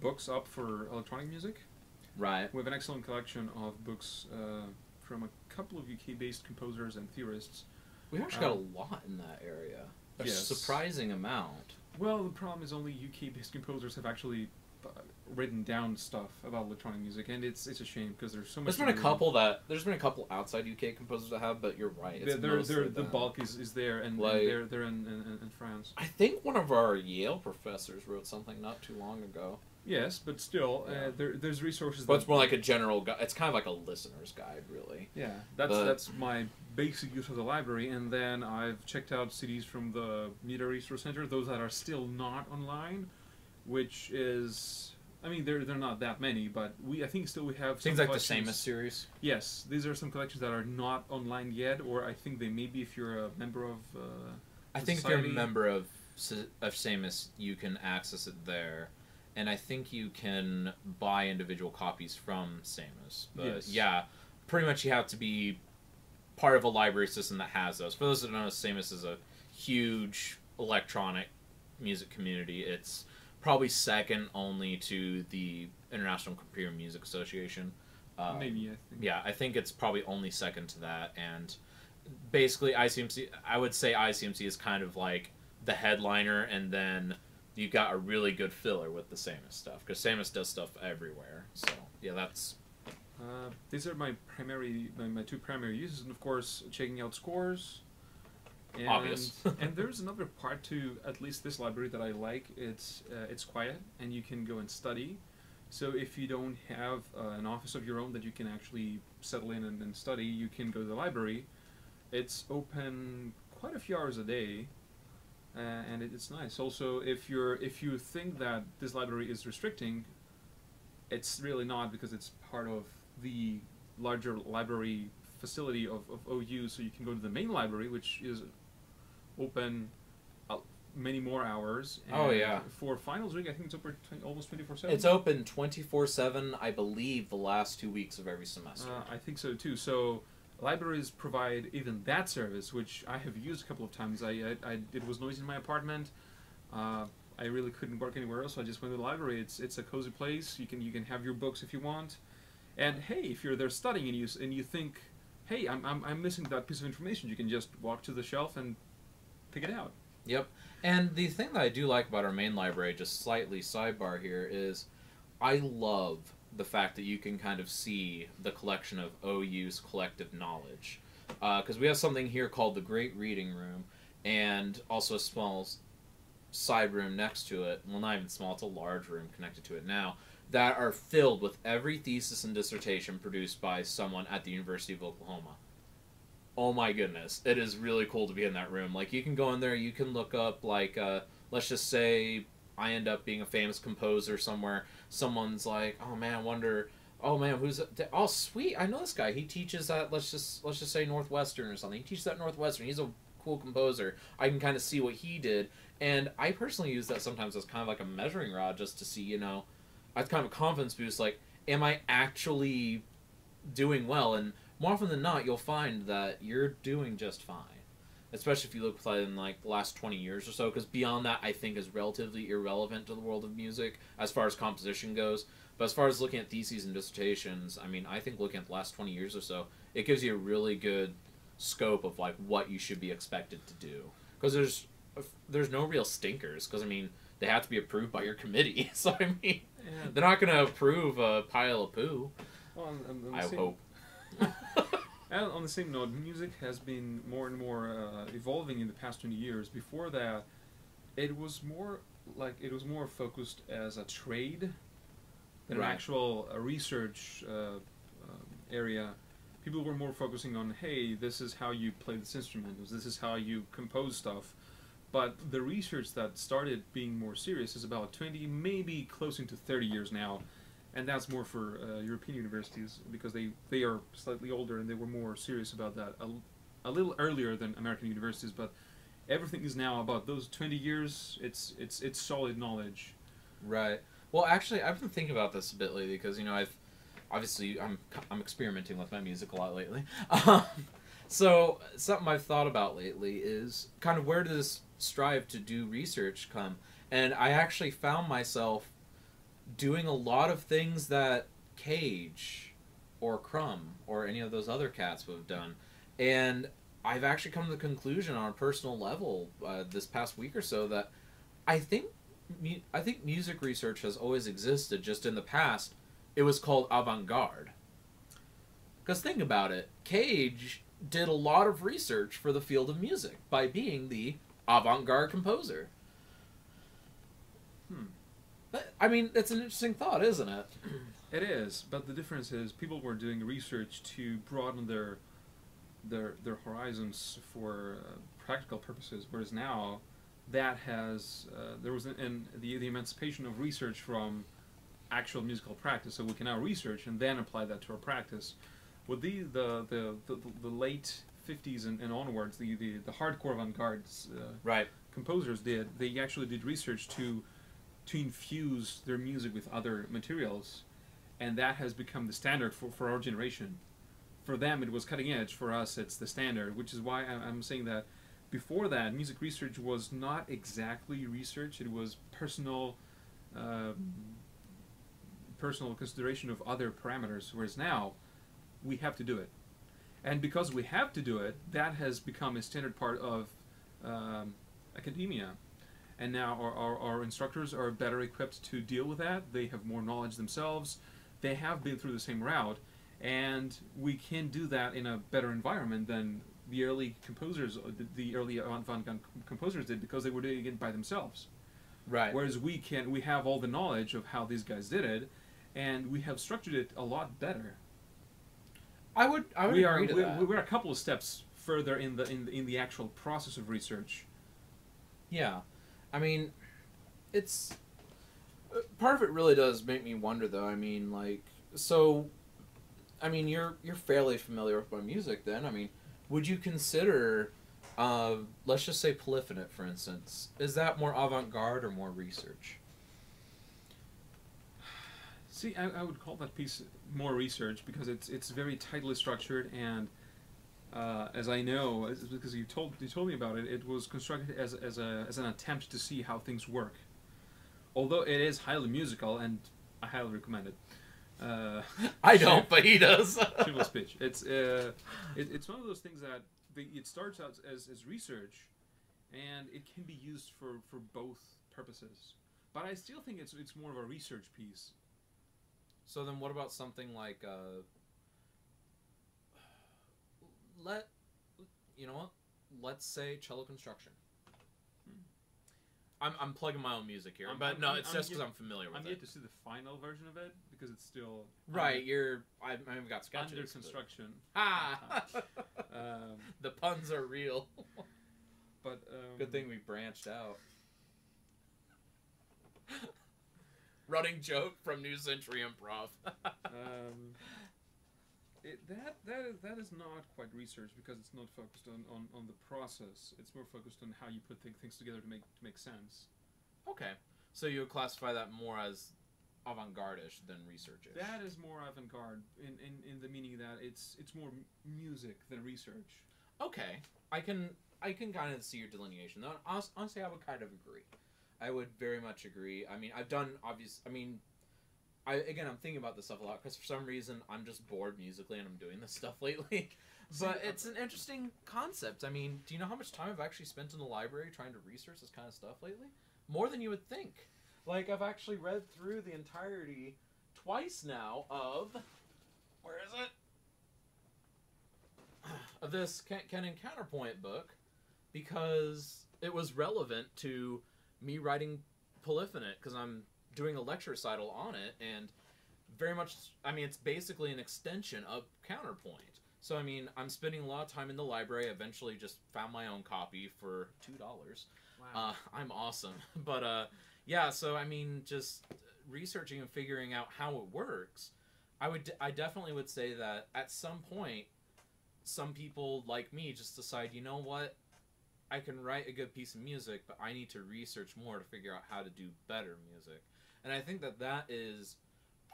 [SPEAKER 2] books up for electronic music.
[SPEAKER 1] Right.
[SPEAKER 2] We have an excellent collection of books from a couple of UK-based composers and theorists.
[SPEAKER 1] We've actually got a lot in that area. A surprising amount.
[SPEAKER 2] Well, the problem is only UK-based composers have actually written down stuff about electronic music, and it's a shame because there's so much.
[SPEAKER 1] There's been a couple outside UK composers that have, but you're right. It's
[SPEAKER 2] the bulk is there, and they're in France.
[SPEAKER 1] I think one of our Yale professors wrote something not too long ago.
[SPEAKER 2] Yes, but still, there's resources.
[SPEAKER 1] But it's more like a general guide. It's kind of like a listener's guide, really.
[SPEAKER 2] Yeah, that's my basic use of the library, and then I've checked out CDs from the Media Resource Center, those that are still not online, which is, I mean, they're not that many, but I think still we have
[SPEAKER 1] things like the Samus series.
[SPEAKER 2] Yes, these are some collections that are not online yet, or I think they may be if you're a member of.
[SPEAKER 1] I think if you're a member of Samus, you can access it there. And I think you can buy individual copies from Samus. But
[SPEAKER 2] yes.
[SPEAKER 1] Yeah, pretty much you have to be part of a library system that has those. For those that don't know, Samus is a huge electronic music community. It's probably second only to the International Computer Music Association.
[SPEAKER 2] Maybe, I think.
[SPEAKER 1] Yeah, I think it's probably only second to that. And basically, ICMC, I would say ICMC is kind of like the headliner, and then you got a really good filler with the Samus stuff, because Samus does stuff everywhere. So yeah, that's.
[SPEAKER 2] These are my two primary uses, and of course checking out scores. And,
[SPEAKER 1] obvious.
[SPEAKER 2] And there's another part to at least this library that I like. It's quiet, and you can go and study. So if you don't have an office of your own that you can actually settle in and study, you can go to the library. It's open quite a few hours a day. And it's nice. Also, if you think that this library is restricting, it's really not, because it's part of the larger library facility of OU. So you can go to the main library, which is open many more hours. And
[SPEAKER 1] Oh, yeah.
[SPEAKER 2] For finals week, I think it's open almost 24/7.
[SPEAKER 1] It's open 24/7, I believe, the last 2 weeks of every semester.
[SPEAKER 2] I think so too. So libraries provide even that service, which I have used a couple of times. It was noisy in my apartment. I really couldn't work anywhere else, so I just went to the library. It's a cozy place. You can have your books if you want. And hey, if you're there studying and you think, hey, I'm missing that piece of information, you can just walk to the shelf and pick it out.
[SPEAKER 1] Yep. And the thing that I do like about our main library, just slightly sidebar here, is I love the fact that you can kind of see the collection of OU's collective knowledge. Because we have something here called the Great Reading Room, and also a small side room next to it. Well, not even small, it's a large room connected to it now, that are filled with every thesis and dissertation produced by someone at the University of Oklahoma. Oh my goodness, it is really cool to be in that room. Like, you can go in there, you can look up, like, let's just say I end up being a famous composer somewhere. Someone's like, oh man, I wonder, oh man, who's, oh sweet, I know this guy. He teaches at, let's just say Northwestern or something. He teaches at Northwestern. He's a cool composer. I can kind of see what he did. And I personally use that sometimes as kind of like a measuring rod, just to see, you know, it's kind of a confidence boost, like, am I actually doing well? And more often than not, you'll find that you're doing just fine. Especially if you look in, like, the last 20 years or so, because beyond that, I think, is relatively irrelevant to the world of music as far as composition goes. But as far as looking at theses and dissertations, I mean, I think looking at the last 20 years or so, it gives you a really good scope of, like, what you should be expected to do. Because there's no real stinkers, because, I mean, they have to be approved by your committee. So, I mean,
[SPEAKER 2] Yeah.
[SPEAKER 1] they're not going to approve a pile of poo.
[SPEAKER 2] Well, on the
[SPEAKER 1] I
[SPEAKER 2] same,
[SPEAKER 1] hope.
[SPEAKER 2] And on the same note, music has been more and more evolving in the past 20 years. Before that, it was more focused as a trade than
[SPEAKER 1] Right.
[SPEAKER 2] an actual research area. People were more focusing on, hey, this is how you play this instrument, this is how you compose stuff. But the research that started being more serious is about 20, maybe closing to 30 years now. And that's more for European universities, because they are slightly older and they were more serious about that a little earlier than American universities. But everything is now about those 20 years. It's solid knowledge.
[SPEAKER 1] Right. Well, actually, I've been thinking about this a bit lately, because, you know, I'm experimenting with my music a lot lately. So something I've thought about lately is kind of, where does this strive to do research come? And I actually found myself doing a lot of things that Cage or Crumb or any of those other cats would have done. And I've actually come to the conclusion on a personal level this past week or so that I think music research has always existed, just in the past it was called avant-garde. Because think about it, Cage did a lot of research for the field of music by being the avant-garde composer. I mean, it's an interesting thought, isn't it?
[SPEAKER 2] It is, but the difference is people were doing research to broaden their horizons for practical purposes, whereas now that has there was the emancipation of research from actual musical practice, so we can now research and then apply that to our practice. What the late 50s and onwards, the hardcore avant-garde
[SPEAKER 1] Right.
[SPEAKER 2] composers did, they actually did research to infuse their music with other materials, and that has become the standard for our generation. For them, it was cutting edge. For us, it's the standard, which is why I'm saying that before that, music research was not exactly research. It was personal consideration of other parameters, whereas now we have to do it. And because we have to do it, that has become a standard part of academia. And now our instructors are better equipped to deal with that. They have more knowledge themselves. They have been through the same route. And we can do that in a better environment than the early composers, the early avant-garde composers did, because they were doing it by themselves.
[SPEAKER 1] Right.
[SPEAKER 2] Whereas we have all the knowledge of how these guys did it, and we have structured it a lot better.
[SPEAKER 1] I would agree to that.
[SPEAKER 2] We're a couple of steps further in the actual process of research.
[SPEAKER 1] Yeah. I mean, it's part of it really does make me wonder, though. I mean, like, so, I mean, you're fairly familiar with my music, then. I mean, would you consider Let's just say Polyphonate, for instance. Is that more avant-garde or more research?
[SPEAKER 2] See, I would call that piece more research because it's very tightly structured, and as I know, because you told me about it, it was constructed as an attempt to see how things work. Although it is highly musical, and I highly recommend it.
[SPEAKER 1] I don't, but he does.
[SPEAKER 2] Shameless pitch. It's one of those things that it starts out as research, and it can be used for both purposes. But I still think it's more of a research piece.
[SPEAKER 1] So then, what about something like you know what? Let's say cello construction. I'm plugging my own music here, but no, it's just because I'm familiar with it.
[SPEAKER 2] I'm yet to see the final version of it because it's still
[SPEAKER 1] right. I haven't got sketches
[SPEAKER 2] under construction.
[SPEAKER 1] The puns are real.
[SPEAKER 2] But
[SPEAKER 1] good thing we branched out. Running joke from New Century Improv.
[SPEAKER 2] That is not quite research because it's not focused on the process. It's more focused on how you put things together to make sense.
[SPEAKER 1] Okay, so you would classify that more as avant-garde-ish than research-ish.
[SPEAKER 2] That is more avant-garde in the meaning that it's more music than research.
[SPEAKER 1] Okay, I can kind of see your delineation. Honestly, I would kind of agree. I would very much agree. I mean, I'm thinking about this stuff a lot because for some reason I'm just bored musically and I'm doing this stuff lately. But it's an interesting concept. I mean, do you know how much time I've actually spent in the library trying to research this kind of stuff lately? More than you would think. Like, I've actually read through the entirety twice now of... Where is it? Of this Canon Counterpoint book because it was relevant to me writing Polyphonate because I'm doing a lecture recital on it, and very much, I mean, it's basically an extension of Counterpoint. So, I mean, I'm spending a lot of time in the library. I eventually just found my own copy for $2. Wow. I'm awesome. But, yeah, so, I mean, just researching and figuring out how it works, I definitely would say that at some point, some people like me just decide, you know what, I can write a good piece of music, but I need to research more to figure out how to do better music. And I think that is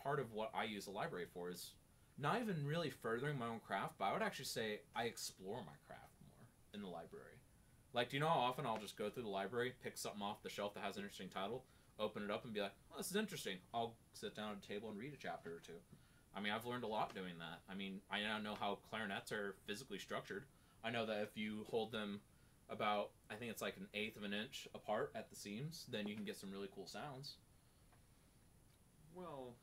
[SPEAKER 1] part of what I use the library for, is not even really furthering my own craft, but I would actually say I explore my craft more in the library. Like, do you know how often I'll just go through the library, pick something off the shelf that has an interesting title, open it up and be like, oh, this is interesting. I'll sit down at a table and read a chapter or two. I mean, I've learned a lot doing that. I mean, I now know how clarinets are physically structured. I know that if you hold them about, I think it's like 1/8 of an inch apart at the seams, then you can get some really cool sounds.
[SPEAKER 2] Well,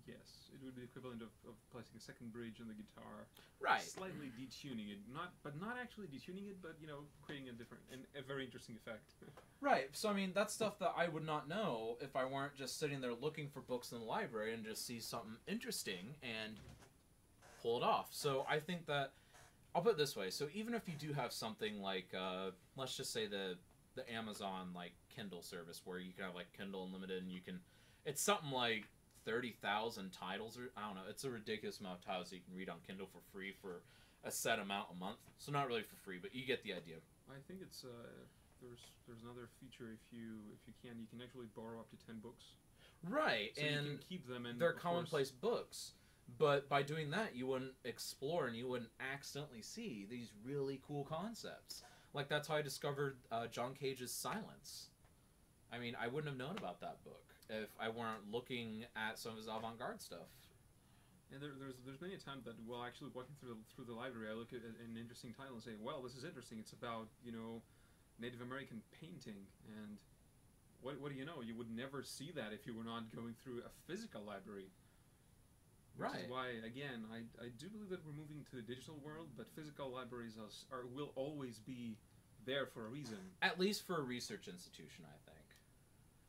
[SPEAKER 2] yes, it would be the equivalent of placing a second bridge on the guitar.
[SPEAKER 1] Right.
[SPEAKER 2] Slightly detuning it, not actually detuning it, but, you know, creating a very interesting effect.
[SPEAKER 1] Right. So, I mean, that's stuff that I would not know if I weren't just sitting there looking for books in the library and just see something interesting and pull it off. So, I think that, I'll put it this way. So, even if you do have something like, let's just say the Amazon, like, Kindle service where you can have, like, Kindle Unlimited and you can, it's something like 30,000 titles, or I don't know, it's a ridiculous amount of titles that you can read on Kindle for free for a set amount a month. So not really for free, but you get the idea.
[SPEAKER 2] I think it's there's another feature if you can actually borrow up to 10 books.
[SPEAKER 1] Right,
[SPEAKER 2] so
[SPEAKER 1] and
[SPEAKER 2] you can keep them, and
[SPEAKER 1] they're commonplace books. But by doing that, you wouldn't explore and you wouldn't accidentally see these really cool concepts. Like, that's how I discovered John Cage's Silence. I mean, I wouldn't have known about that book if I weren't looking at some of his avant-garde stuff.
[SPEAKER 2] And there's many a time that while actually walking through the library, I look at an interesting title and say, well, this is interesting. It's about, you know, Native American painting, and what do you know? You would never see that if you were not going through a physical library. Which is why, again, I do believe that we're moving to the digital world, but physical libraries will always be there for a reason.
[SPEAKER 1] At least for a research institution, I think.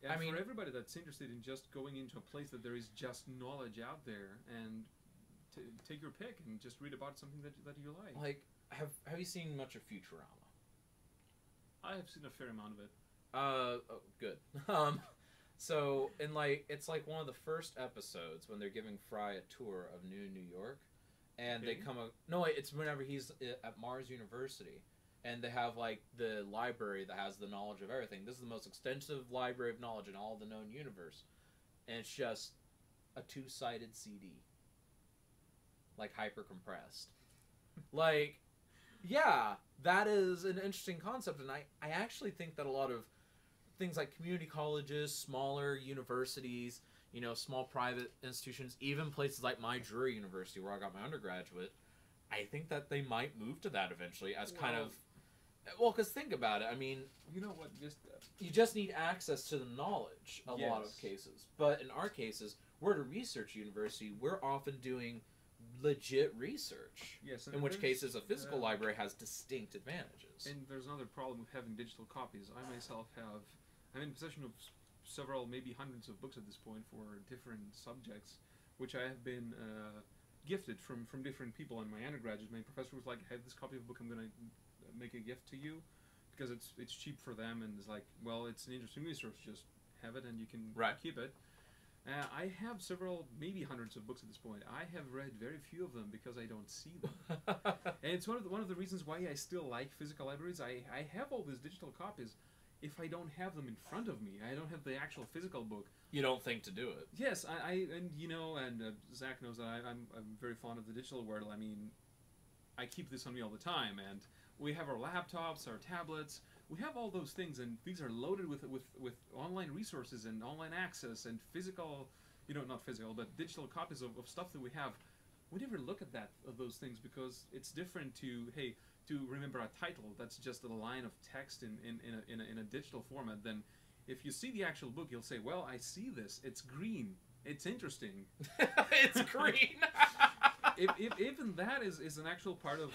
[SPEAKER 2] And I mean, for everybody that's interested in just going into a place that there is just knowledge out there, and take your pick and just read about something that you like.
[SPEAKER 1] Like, have you seen much of Futurama?
[SPEAKER 2] I have seen a fair amount of it.
[SPEAKER 1] Oh, good. So, it's like one of the first episodes when they're giving Fry a tour of New York, and they come no, it's whenever he's at Mars University, and they have like the library that has the knowledge of everything. This is the most extensive library of knowledge in all the known universe, and it's just a two-sided CD, like hyper compressed. Like, yeah, that is an interesting concept, and I actually think that a lot of things like community colleges, smaller universities, you know, small private institutions, even places like my Drury University where I got my undergraduate, I think that they might move to that eventually as kind of, well, because think about it, I mean,
[SPEAKER 2] You know what? Just
[SPEAKER 1] you just need access to the knowledge a lot of
[SPEAKER 2] Yes.
[SPEAKER 1] cases. But in our cases, we're at a research university, we're often doing legit research.
[SPEAKER 2] yes.
[SPEAKER 1] In which
[SPEAKER 2] there's,
[SPEAKER 1] cases, a physical library has distinct advantages.
[SPEAKER 2] And there's another problem with having digital copies. I myself I'm in possession of several, maybe hundreds of books at this point for different subjects, which I have been gifted from different people. And my undergraduate, my professor was like, "I have this copy of a book. I'm gonna make a gift to you, because it's cheap for them." And it's like, well, it's an interesting resource. Just have it, and you can
[SPEAKER 1] Right.
[SPEAKER 2] keep it. I have several, maybe hundreds of books at this point. I have read very few of them because I don't see them. And it's one of the reasons why I still like physical libraries. I have all these digital copies. If I don't have them in front of me, I don't have the actual physical book.
[SPEAKER 1] You don't think to do it.
[SPEAKER 2] Yes, and Zach knows that I'm very fond of the digital world. I mean, I keep this on me all the time, and we have our laptops, our tablets. We have all those things, and these are loaded with online resources and online access and physical, not physical, but digital copies of stuff that we have. We never look at those things because it's different to remember a title that's just a line of text in a digital format. Then, if you see the actual book, you'll say, "Well, I see this. It's green. It's interesting."
[SPEAKER 1] It's green.
[SPEAKER 2] if even that is an actual part of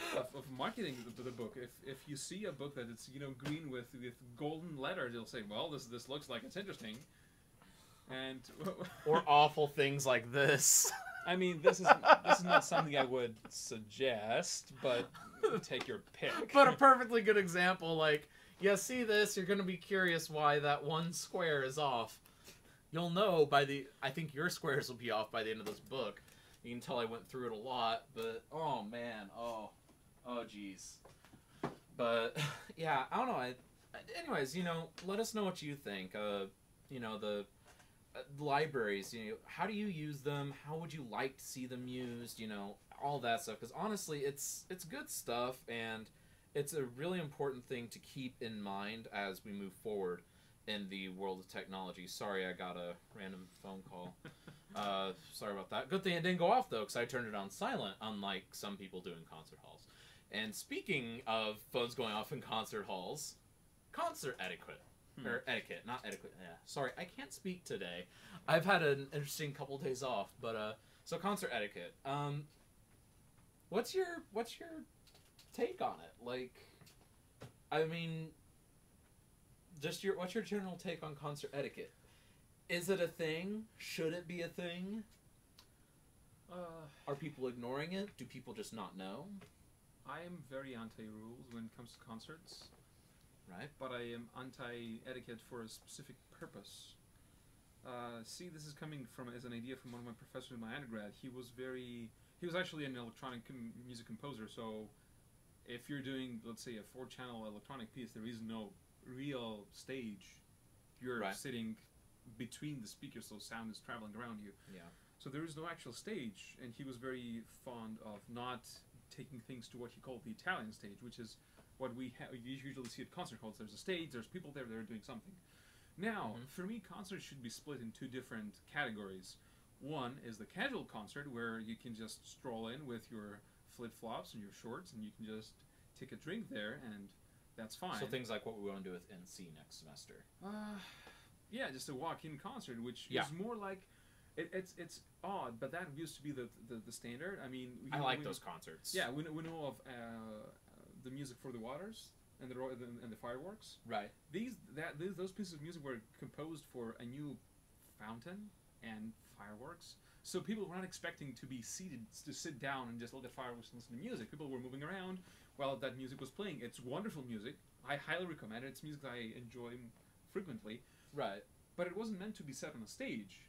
[SPEAKER 2] marketing the book. If you see a book that it's green with golden letters, you'll say, "Well, this looks like it's interesting." And
[SPEAKER 3] Or awful things like this.
[SPEAKER 4] I mean, this is not something I would suggest, but take your pick.
[SPEAKER 1] But a perfectly good example, like, you see this, you're going to be curious why that one square is off. You'll know I think your squares will be off by the end of this book. You can tell I went through it a lot, but, oh man, oh geez. But, yeah, I don't know. Anyways, let us know what you think. The libraries, how do you use them? How would you like to see them used? All that stuff. Because honestly, it's good stuff, and it's a really important thing to keep in mind as we move forward in the world of technology. Sorry, I got a random phone call. Sorry about that. Good thing it didn't go off, though, because I turned it on silent, unlike some people do in concert halls. And speaking of phones going off in concert halls, concert etiquette. Or etiquette, not etiquette. Yeah, sorry, I can't speak today. I've had an interesting couple days off, but so concert etiquette. What's your take on it? Like, I mean, what's your general take on concert etiquette? Is it a thing? Should it be a thing? Are people ignoring it? Do people just not know?
[SPEAKER 2] I am very anti-rules when it comes to concerts.
[SPEAKER 1] Right.
[SPEAKER 2] But I am anti-etiquette for a specific purpose. This is coming as an idea from one of my professors in my undergrad. He was actually an electronic music composer, so if you're doing, let's say, a 4-channel electronic piece, there is no real stage. You're
[SPEAKER 1] Right.
[SPEAKER 2] sitting between the speakers, so sound is traveling around you.
[SPEAKER 1] Yeah.
[SPEAKER 2] So there is no actual stage, and he was very fond of not taking things to what he called the Italian stage, which is what you usually see at concert halls. There's a stage, there's people there, they're doing something. Now, for me, concerts should be split in 2 different categories. One is the casual concert, where you can just stroll in with your flip-flops and your shorts, and you can just take a drink there, and that's fine.
[SPEAKER 1] So things like what we want to do with NC next semester.
[SPEAKER 2] Yeah, just a walk-in concert, which
[SPEAKER 1] Yeah.
[SPEAKER 2] is more like... It's odd, but that used to be the standard. I mean...
[SPEAKER 1] I like those concerts.
[SPEAKER 2] Yeah, we know of the music for the waters and the fireworks.
[SPEAKER 1] Right.
[SPEAKER 2] Those pieces of music were composed for a new fountain and fireworks. So people were not expecting to be seated, to sit down and just look at fireworks and listen to music. People were moving around while that music was playing. It's wonderful music. I highly recommend it. It's music that I enjoy frequently.
[SPEAKER 1] Right.
[SPEAKER 2] But it wasn't meant to be set on a stage.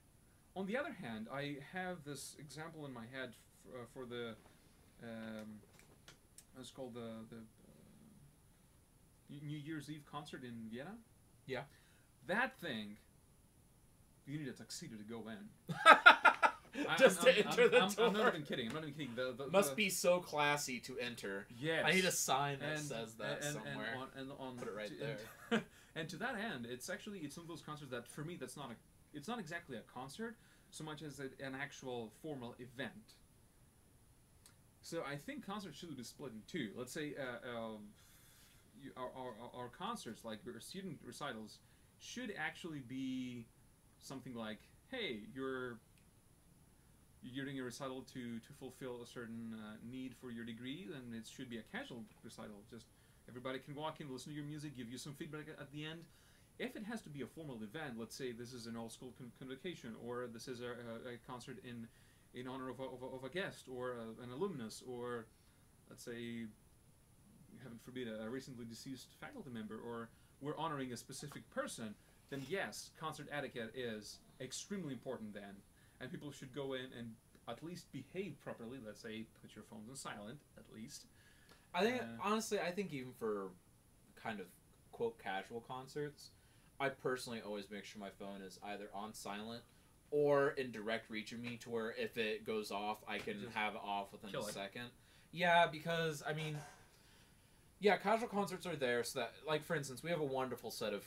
[SPEAKER 2] On the other hand, I have this example in my head for the... it's called the New Year's Eve concert in Vienna.
[SPEAKER 1] Yeah.
[SPEAKER 2] That thing. You need a tuxedo to go in.
[SPEAKER 3] Just to enter the door.
[SPEAKER 2] I'm not even kidding. I'm not even kidding.
[SPEAKER 3] Must be so classy to enter.
[SPEAKER 2] Yes.
[SPEAKER 3] I need a sign that
[SPEAKER 2] And-
[SPEAKER 3] says that somewhere.
[SPEAKER 2] And on
[SPEAKER 3] Put it right
[SPEAKER 2] there. And to that end, it's one of those concerts that for me it's not exactly a concert so much as an actual formal event. So I think concerts should be split in two. Let's say our concerts, like our student recitals, should actually be something like, hey, you're doing a recital to fulfill a certain need for your degree, then it should be a casual recital. Just everybody can walk in, listen to your music, give you some feedback at the end. If it has to be a formal event, let's say this is an old school convocation, or this is a concert in honor of a guest, or an alumnus, or let's say, heaven forbid, a recently deceased faculty member, or we're honoring a specific person, then yes, concert etiquette is extremely important then. And people should go in and at least behave properly. Let's say, put your phones on silent, at least.
[SPEAKER 1] I think, honestly, I think even for kind of, quote, casual concerts, I personally always make sure my phone is either on silent or in direct reach of me to where if it goes off, I can
[SPEAKER 2] Just
[SPEAKER 1] have it off within
[SPEAKER 2] kill
[SPEAKER 1] a
[SPEAKER 2] it.
[SPEAKER 1] second. Yeah, because, I mean, yeah, casual concerts are there so that, like, for instance, we have a wonderful set of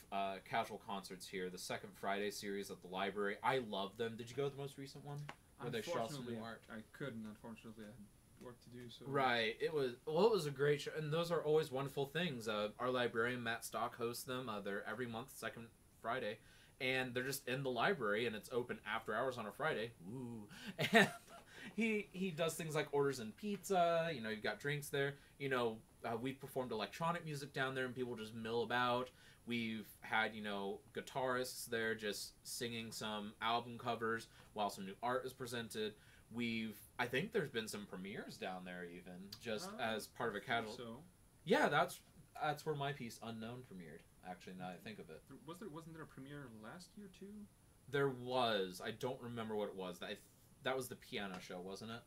[SPEAKER 1] casual concerts here, the Second Friday series at the library. I love them. Did you go to the most recent one? Where they show some
[SPEAKER 2] Unfortunately,
[SPEAKER 1] new art?
[SPEAKER 2] I couldn't. Unfortunately, I had work to do. So
[SPEAKER 1] Right. It was a great show, and those are always wonderful things. Our librarian Matt Stock hosts them. They're every month, second Friday, and they're just in the library, and it's open after hours on a Friday. Ooh, and he does things like orders in pizza. You know, you've got drinks there. You know, we've performed electronic music down there, and people just mill about. We've had, guitarists there just singing some album covers while some new art is presented. I think there's been some premieres down there even, just as part of a casual.
[SPEAKER 2] So
[SPEAKER 1] Yeah, that's where my piece Unknown premiered. Actually, now that I think of it,
[SPEAKER 2] wasn't there a premiere last year too?
[SPEAKER 1] there was. I don't remember what it was. That was the piano show, wasn't it?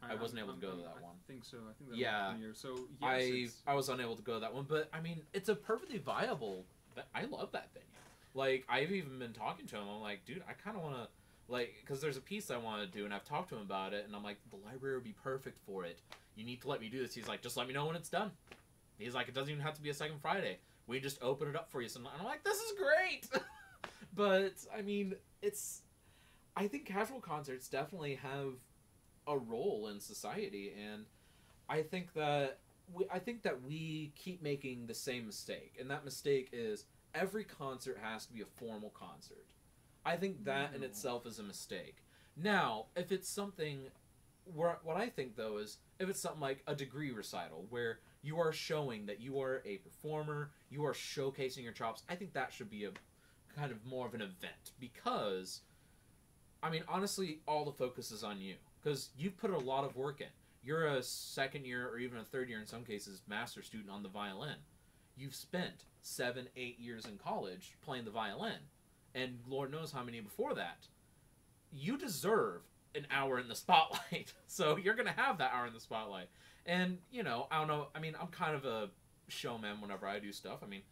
[SPEAKER 1] I wasn't able to go to that one.
[SPEAKER 2] I think so. I think that
[SPEAKER 1] Yeah.
[SPEAKER 2] was a premiere. So yes,
[SPEAKER 1] I was unable to go to that one, but I mean, it's a perfectly viable. I love that venue. Like, I've even been talking to him. I'm like, dude, I kind of want to, like, because there's a piece I want to do, and I've talked to him about it, and I'm like, the library would be perfect for it. You need to let me do this. He's like, just let me know when it's done. He's like, it doesn't even have to be a second Friday. We just open it up for you. And I'm like, this is great. But I mean, I think casual concerts definitely have a role in society, and I think that we keep making the same mistake, and that mistake is every concert has to be a formal concert. I think that in itself is a mistake. Now, if it's something, what I think though is if it's something like a degree recital where you are showing that you are a performer, you are showcasing your chops, I think that should be a kind of more of an event, because I mean, honestly, all the focus is on you because you've put a lot of work in. You're a second year or even a third year in some cases master's student on the violin. You've spent 7-8 years in college playing the violin, and Lord knows how many before that. You deserve an hour in the spotlight, so you're gonna have that hour in the spotlight. And I don't know. I mean, I'm kind of a showman whenever I do stuff. I mean,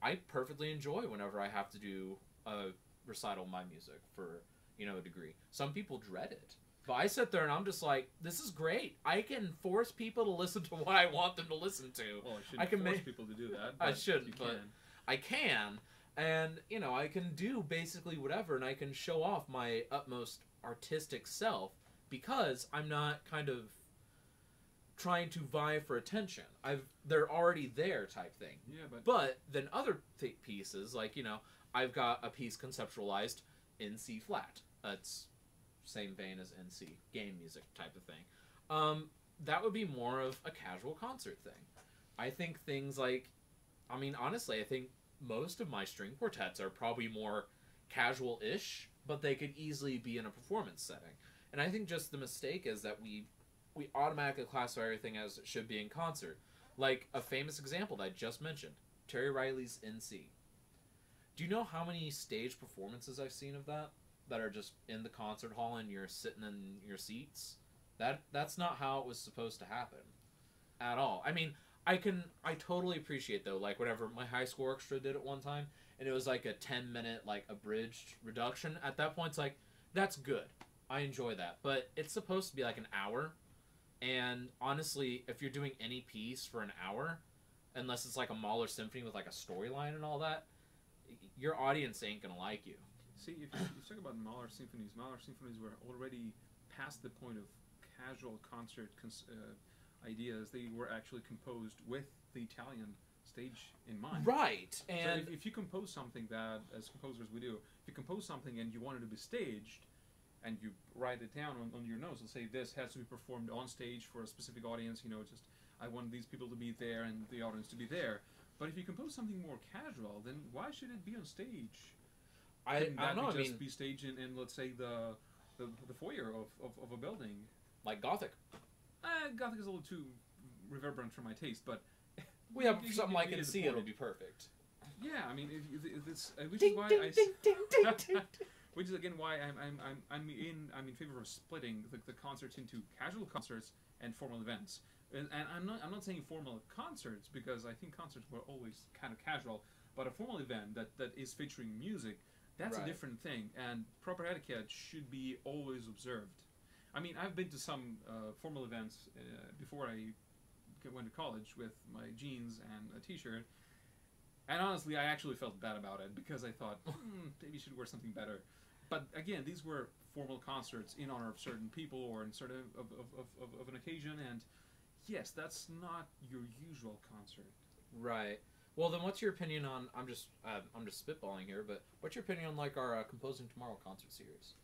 [SPEAKER 1] I perfectly enjoy whenever I have to do a recital of my music for a degree. Some people dread it. But I sit there and I'm just like, this is great. I can force people to listen to what I want them to listen to.
[SPEAKER 2] well, I
[SPEAKER 1] I can
[SPEAKER 2] shouldn't force
[SPEAKER 1] make-
[SPEAKER 2] people to do that.
[SPEAKER 1] I
[SPEAKER 2] but
[SPEAKER 1] shouldn't,
[SPEAKER 2] you
[SPEAKER 1] but-
[SPEAKER 2] can.
[SPEAKER 1] I can, and I can do basically whatever, and I can show off my utmost artistic self because I'm not kind of trying to vie for attention. They're already there type thing.
[SPEAKER 2] Yeah,
[SPEAKER 1] But then other pieces, like I've got a piece conceptualized in C flat. That's same vein as NC, game music type of thing. That would be more of a casual concert thing. I think things like, I mean, honestly, I think most of my string quartets are probably more casual-ish, but they could easily be in a performance setting. And I think just the mistake is that we automatically classify everything as it should be in concert. Like a famous example that I just mentioned, Terry Riley's NC. Do you know how many stage performances I've seen of that are just in the concert hall and you're sitting in your seats? That's not how it was supposed to happen at all. I mean, I totally appreciate though, like whenever my high school orchestra did it one time, and it was like a 10-minute like abridged reduction. At that point, it's like that's good. I enjoy that, but it's supposed to be like an hour, and honestly, if you're doing any piece for an hour, unless it's like a Mahler symphony with like a storyline and all that, your audience ain't gonna like you.
[SPEAKER 2] See, if you talk about Mahler symphonies were already past the point of casual concert ideas. They were actually composed with the Italian stage in mind.
[SPEAKER 1] Right,
[SPEAKER 2] So
[SPEAKER 1] and
[SPEAKER 2] if you compose something that, as composers we do, if you compose something and you want it to be staged, and you write it down on your notes and say this has to be performed on stage for a specific audience, just I want these people to be there and the audience to be there. But if you compose something more casual, then why should it be on stage?
[SPEAKER 1] I don't know. I
[SPEAKER 2] Just
[SPEAKER 1] mean,
[SPEAKER 2] be staged in let's say the foyer of a building.
[SPEAKER 1] like Gothic.
[SPEAKER 2] Gothic is a little too reverberant for my taste, but
[SPEAKER 1] We have
[SPEAKER 2] you-
[SPEAKER 1] something
[SPEAKER 2] you
[SPEAKER 1] like
[SPEAKER 2] get
[SPEAKER 1] in
[SPEAKER 2] the
[SPEAKER 1] C.
[SPEAKER 2] point.
[SPEAKER 1] It'll be perfect.
[SPEAKER 2] Yeah, I mean, if it's which
[SPEAKER 1] Ding,
[SPEAKER 2] is why
[SPEAKER 1] ding,
[SPEAKER 2] I.
[SPEAKER 1] ding, ding, ding, ding.
[SPEAKER 2] Which is again why I'm in favor of splitting the concerts into casual concerts and formal events. And I'm not saying formal concerts because I think concerts were always kind of casual, but a formal event that is featuring music, that's
[SPEAKER 1] Right.
[SPEAKER 2] a different thing. And proper etiquette should be always observed. I mean, I've been to some formal events before I went to college with my jeans and a t-shirt. And honestly, I actually felt bad about it because I thought, maybe you should wear something better. But again, these were formal concerts in honor of certain people or in sort of an occasion. And yes, that's not your usual concert.
[SPEAKER 1] Right. Well, then, what's your opinion on? I'm just spitballing here, but what's your opinion on like our Composing Tomorrow concert series?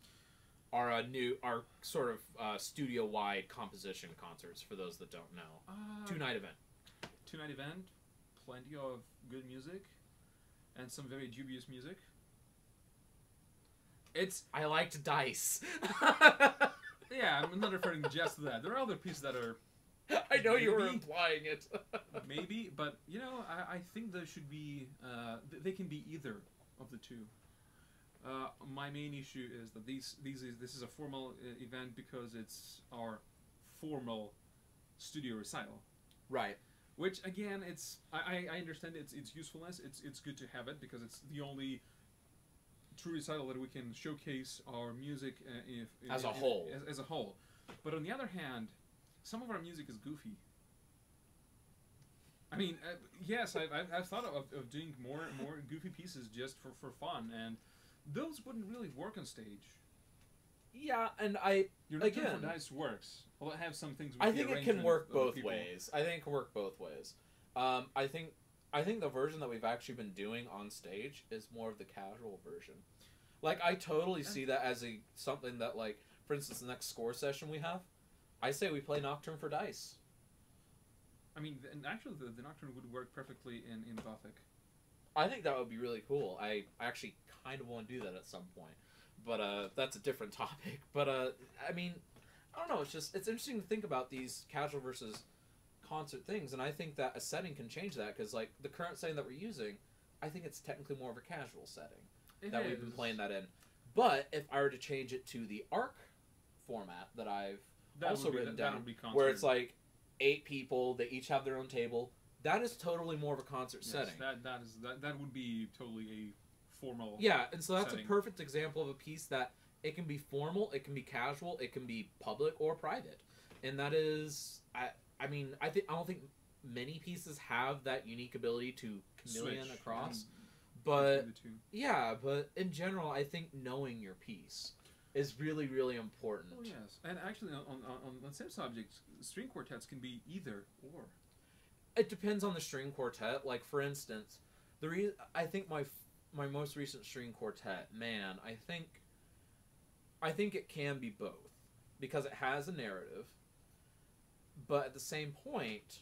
[SPEAKER 1] Our sort of studio-wide composition concerts for those that don't know. 2-night event.
[SPEAKER 2] 2-night event, plenty of good music, and some very dubious music.
[SPEAKER 1] I liked Dice.
[SPEAKER 2] Yeah, I'm not referring just to that. There are other pieces that are
[SPEAKER 1] I know you were
[SPEAKER 2] Maybe.
[SPEAKER 1] implying it.
[SPEAKER 2] maybe, but I think there should be. They can be either of the two. My main issue is that this is a formal event because it's our formal studio recital.
[SPEAKER 1] Right.
[SPEAKER 2] Which again, I understand its usefulness. It's good to have it because it's the only true recital that we can showcase our music
[SPEAKER 1] As a whole.
[SPEAKER 2] As a whole. But on the other hand, some of our music is goofy. I mean, yes, I've thought of doing more goofy pieces just for fun, and those wouldn't really work on stage.
[SPEAKER 1] Yeah, and
[SPEAKER 2] Your Nocturne
[SPEAKER 1] Again,
[SPEAKER 2] for Dice works. Well, it have some things. With
[SPEAKER 1] I
[SPEAKER 2] the
[SPEAKER 1] think it
[SPEAKER 2] arrangement
[SPEAKER 1] can work
[SPEAKER 2] of the
[SPEAKER 1] both
[SPEAKER 2] people.
[SPEAKER 1] ways. I think it can work both ways. I think the version that we've actually been doing on stage is more of the casual version. Like, I totally see that as something that, like, for instance, the next score session we have, I say we play Nocturne for Dice.
[SPEAKER 2] I mean, and actually, the Nocturne would work perfectly in Gothic.
[SPEAKER 1] I think that would be really cool. I actually kind of want to do that at some point. But that's a different topic. But, I mean, I don't know. It's interesting to think about these casual versus concert things. And I think that a setting can change that. Because, like, the current setting that we're using, I think it's technically more of a casual setting that we've been playing that in. But if I were to change it to the ARC format that I've also written down, where it's like 8 people, they each have their own table, that is totally more of a concert setting.
[SPEAKER 2] That would be totally a formal.
[SPEAKER 1] Yeah, and so that's
[SPEAKER 2] setting.
[SPEAKER 1] a perfect example of a piece that it can be formal, it can be casual, it can be public or private, and that is, I don't think many pieces have that unique ability to chameleon
[SPEAKER 2] Switch
[SPEAKER 1] across,
[SPEAKER 2] between
[SPEAKER 1] but
[SPEAKER 2] the two.
[SPEAKER 1] yeah, but in general, I think knowing your piece is really, really important.
[SPEAKER 2] Oh yes, and actually on the same subject, string quartets can be either or.
[SPEAKER 1] It depends on the string quartet. Like, for instance, I think my most recent string quartet, man, I think it can be both because it has a narrative, but at the same point,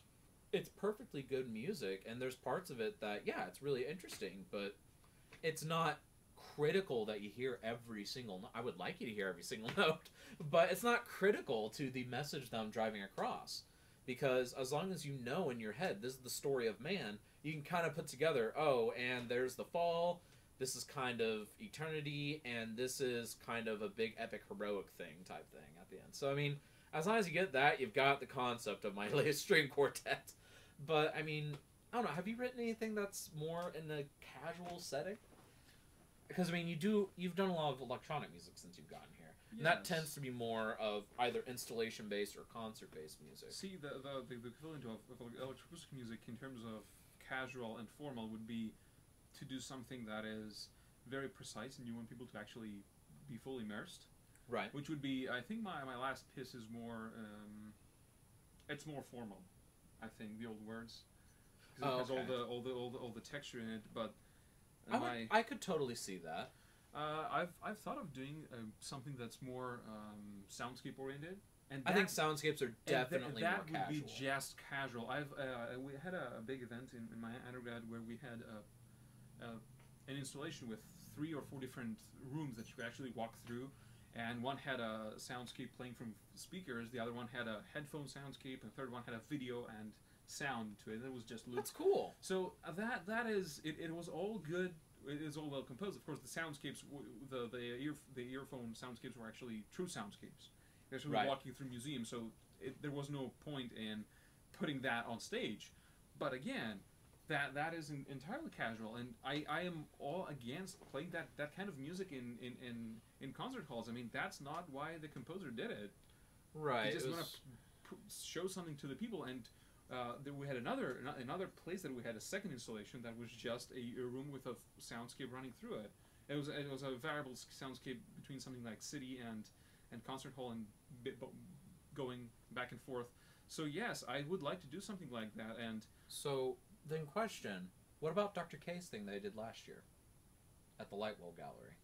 [SPEAKER 1] it's perfectly good music, and there's parts of it that, yeah, it's really interesting, but it's not critical that you hear every single note. I would like you to hear every single note, but it's not critical to the message that I'm driving across. Because as long as you know in your head, this is the story of man, you can kind of put together, oh, and there's the fall, this is kind of eternity, and this is kind of a big epic heroic thing type thing at the end. So, I mean, as long as you get that, you've got the concept of my latest string quartet. But I mean, I don't know. Have you written anything that's more in a casual setting? Because I mean, you've done a lot of electronic music since you've gotten here. And that
[SPEAKER 2] Yes.
[SPEAKER 1] tends to be more of either installation based or concert based music.
[SPEAKER 2] See, the equivalent of electroacoustic music in terms of casual and formal would be to do something that is very precise and you want people to actually be fully immersed.
[SPEAKER 1] Right.
[SPEAKER 2] Which would be, I think my last piece is more, it's more formal. I think the old words, because it has
[SPEAKER 1] okay.
[SPEAKER 2] all the texture in it. But
[SPEAKER 1] I could totally see that.
[SPEAKER 2] I've thought of doing something that's more soundscape oriented, and
[SPEAKER 1] I think soundscapes are definitely
[SPEAKER 2] that
[SPEAKER 1] more
[SPEAKER 2] would
[SPEAKER 1] casual.
[SPEAKER 2] be just casual. We had a big event in my undergrad where we had an installation with 3 or 4 different rooms that you could actually walk through, and one had a soundscape playing from speakers, the other one had a headphone soundscape, and the third one had a video and sound to it. And it was just looped.
[SPEAKER 1] That's cool.
[SPEAKER 2] So that is it was all good. It is all well composed. Of course, the soundscapes, the earphone soundscapes were actually true soundscapes. They're sort of
[SPEAKER 1] Right.
[SPEAKER 2] walking through a museum, so there was no point in putting that on stage. But again, that is entirely casual, and I am all against playing that kind of music in concert halls. I mean, that's not why the composer did it.
[SPEAKER 1] Right.
[SPEAKER 2] He just
[SPEAKER 1] it
[SPEAKER 2] want
[SPEAKER 1] was-
[SPEAKER 2] to show something to the people, and then we had another place that we had a second installation that was just a room with a soundscape running through it. It was a variable soundscape between something like city and concert hall and going back and forth. So yes, I would like to do something like that. And
[SPEAKER 1] So then, question: what about Dr. K's thing they did last year at the Lightwell Gallery?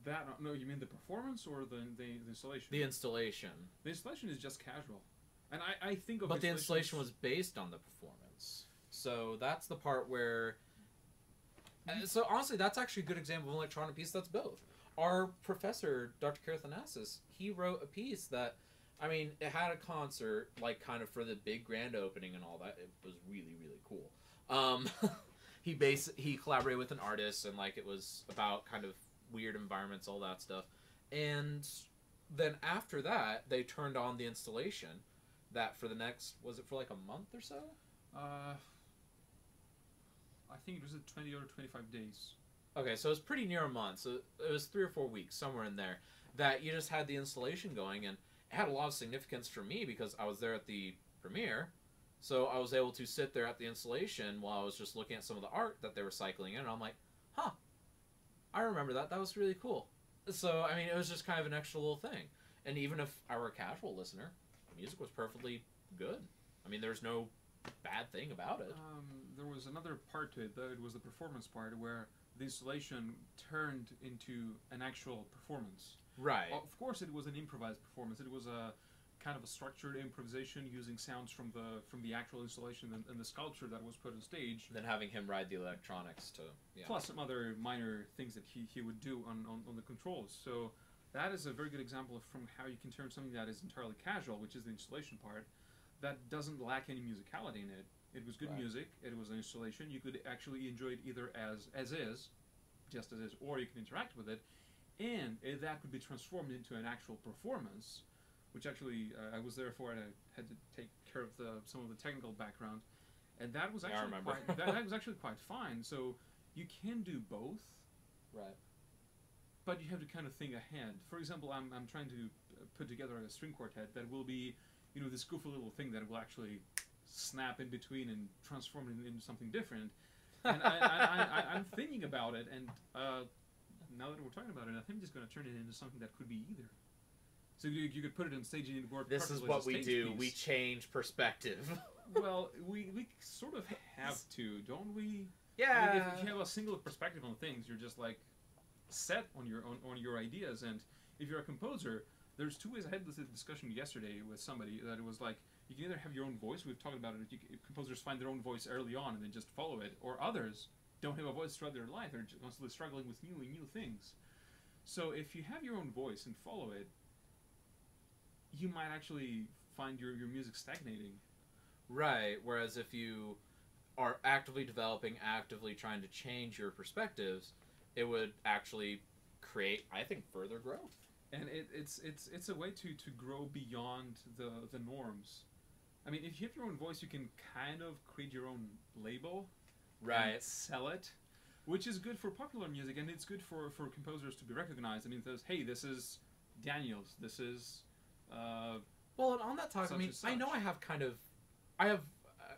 [SPEAKER 2] that no, you mean the performance or the installation?
[SPEAKER 1] The installation,
[SPEAKER 2] The installation is just casual, and I think of
[SPEAKER 1] but the installation
[SPEAKER 2] installations-
[SPEAKER 1] was based on the performance. So that's the part where. So honestly, that's actually a good example of an electronic piece that's both. Our professor, Dr. Karathanasis, he wrote a piece that, I mean, it had a concert, like, kind of for the big grand opening and all that. It was really, really cool. He collaborated with an artist, and, like, it was about kind of weird environments, all that stuff. And then after that, they turned on the installation that for the next, was it for like a month or so?
[SPEAKER 2] I think it was 20 or 25 days.
[SPEAKER 1] Okay, so it was pretty near a month. So it was 3 or 4 weeks, somewhere in there, that you just had the installation going, and it had a lot of significance for me because I was there at the premiere. So I was able to sit there at the installation while I was just looking at some of the art that they were cycling in, and I'm like, huh, I remember that. That was really cool. So, I mean, it was just kind of an extra little thing. And even if I were a casual listener, the music was perfectly good. I mean, there's no bad thing about it.
[SPEAKER 2] There was another part to it, though. It was the performance part where the installation turned into an actual performance.
[SPEAKER 1] Right.
[SPEAKER 2] Of course, it was an improvised performance. It was a kind of a structured improvisation using sounds from the actual installation and the sculpture that was put on stage.
[SPEAKER 1] Then having him ride the electronics to, yeah.
[SPEAKER 2] Plus some other minor things that he would do on the controls. So that is a very good example of from how you can turn something that is entirely casual, which is the installation part, that doesn't lack any musicality in it. It was good
[SPEAKER 1] Right.
[SPEAKER 2] music. It was an installation. You could actually enjoy it either as is, just as is, or you can interact with it, and that could be transformed into an actual performance, which actually I was there for, and I had to take care of some of the technical background, and that was
[SPEAKER 1] Yeah, I
[SPEAKER 2] actually
[SPEAKER 1] remember.
[SPEAKER 2] that was actually quite fine. So you can do both,
[SPEAKER 1] Right.
[SPEAKER 2] but you have to kind of think ahead. For example, I'm trying to put together a string quartet that will be, this goofy little thing that will actually snap in between and transform it into something different. And I'm thinking about it, and now that we're talking about it, I think I'm just going to turn it into something that could be either. So you could put it on stage and it would work.
[SPEAKER 1] This is
[SPEAKER 2] perfectly
[SPEAKER 1] what
[SPEAKER 2] as a
[SPEAKER 1] we
[SPEAKER 2] stage
[SPEAKER 1] do.
[SPEAKER 2] piece.
[SPEAKER 1] We change perspective.
[SPEAKER 2] Well, we sort of have to, don't we?
[SPEAKER 1] Yeah.
[SPEAKER 2] I mean, if you have a single perspective on things, you're just like set on your ideas. And if you're a composer, there's 2 ways. I had this discussion yesterday with somebody that it was like you can either have your own voice. We've talked about it. Composers find their own voice early on and then just follow it, or others don't have a voice throughout their life. They're just constantly struggling with new things. So if you have your own voice and follow it, you might actually find your music stagnating.
[SPEAKER 1] Right. Whereas if you are actively developing, actively trying to change your perspectives, it would actually create, I think, further growth.
[SPEAKER 2] And it's a way to grow beyond the norms. I mean, if you have your own voice, you can kind of create your own label,
[SPEAKER 1] Right.
[SPEAKER 2] and sell it, which is good for popular music, and it's good for composers to be recognized. I mean, there's, hey, this is Daniels, this is
[SPEAKER 1] Well, and on that talk, I
[SPEAKER 2] Such
[SPEAKER 1] mean,
[SPEAKER 2] and such.
[SPEAKER 1] I know I have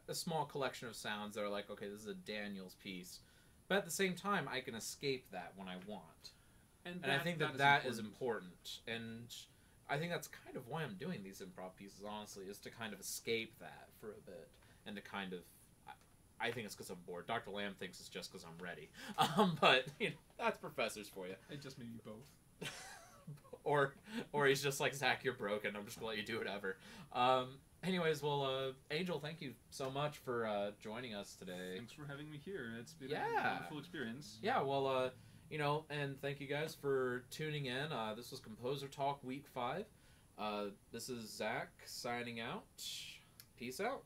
[SPEAKER 1] a small collection of sounds that are like, okay, this is a Daniels piece, but at the same time, I can escape that when I want, and I think that is important, and I think that's kind of why I'm doing these improv pieces. Honestly, is to kind of escape that for a bit, and to kind of. I think it's because I'm bored. Dr. Lamb thinks it's just because I'm ready, but you know, that's professors for you.
[SPEAKER 2] It just may be both.
[SPEAKER 1] or he's just like, Zach, you're broken. I'm just gonna let you do whatever. Anyways, well, Angel, thank you so much for joining us today.
[SPEAKER 2] Thanks for having me here. It's been
[SPEAKER 1] Yeah.
[SPEAKER 2] a wonderful experience.
[SPEAKER 1] Yeah, well, you know, and thank you guys for tuning in. This was Composer Talk Week 5. This is Zach signing out. Peace out.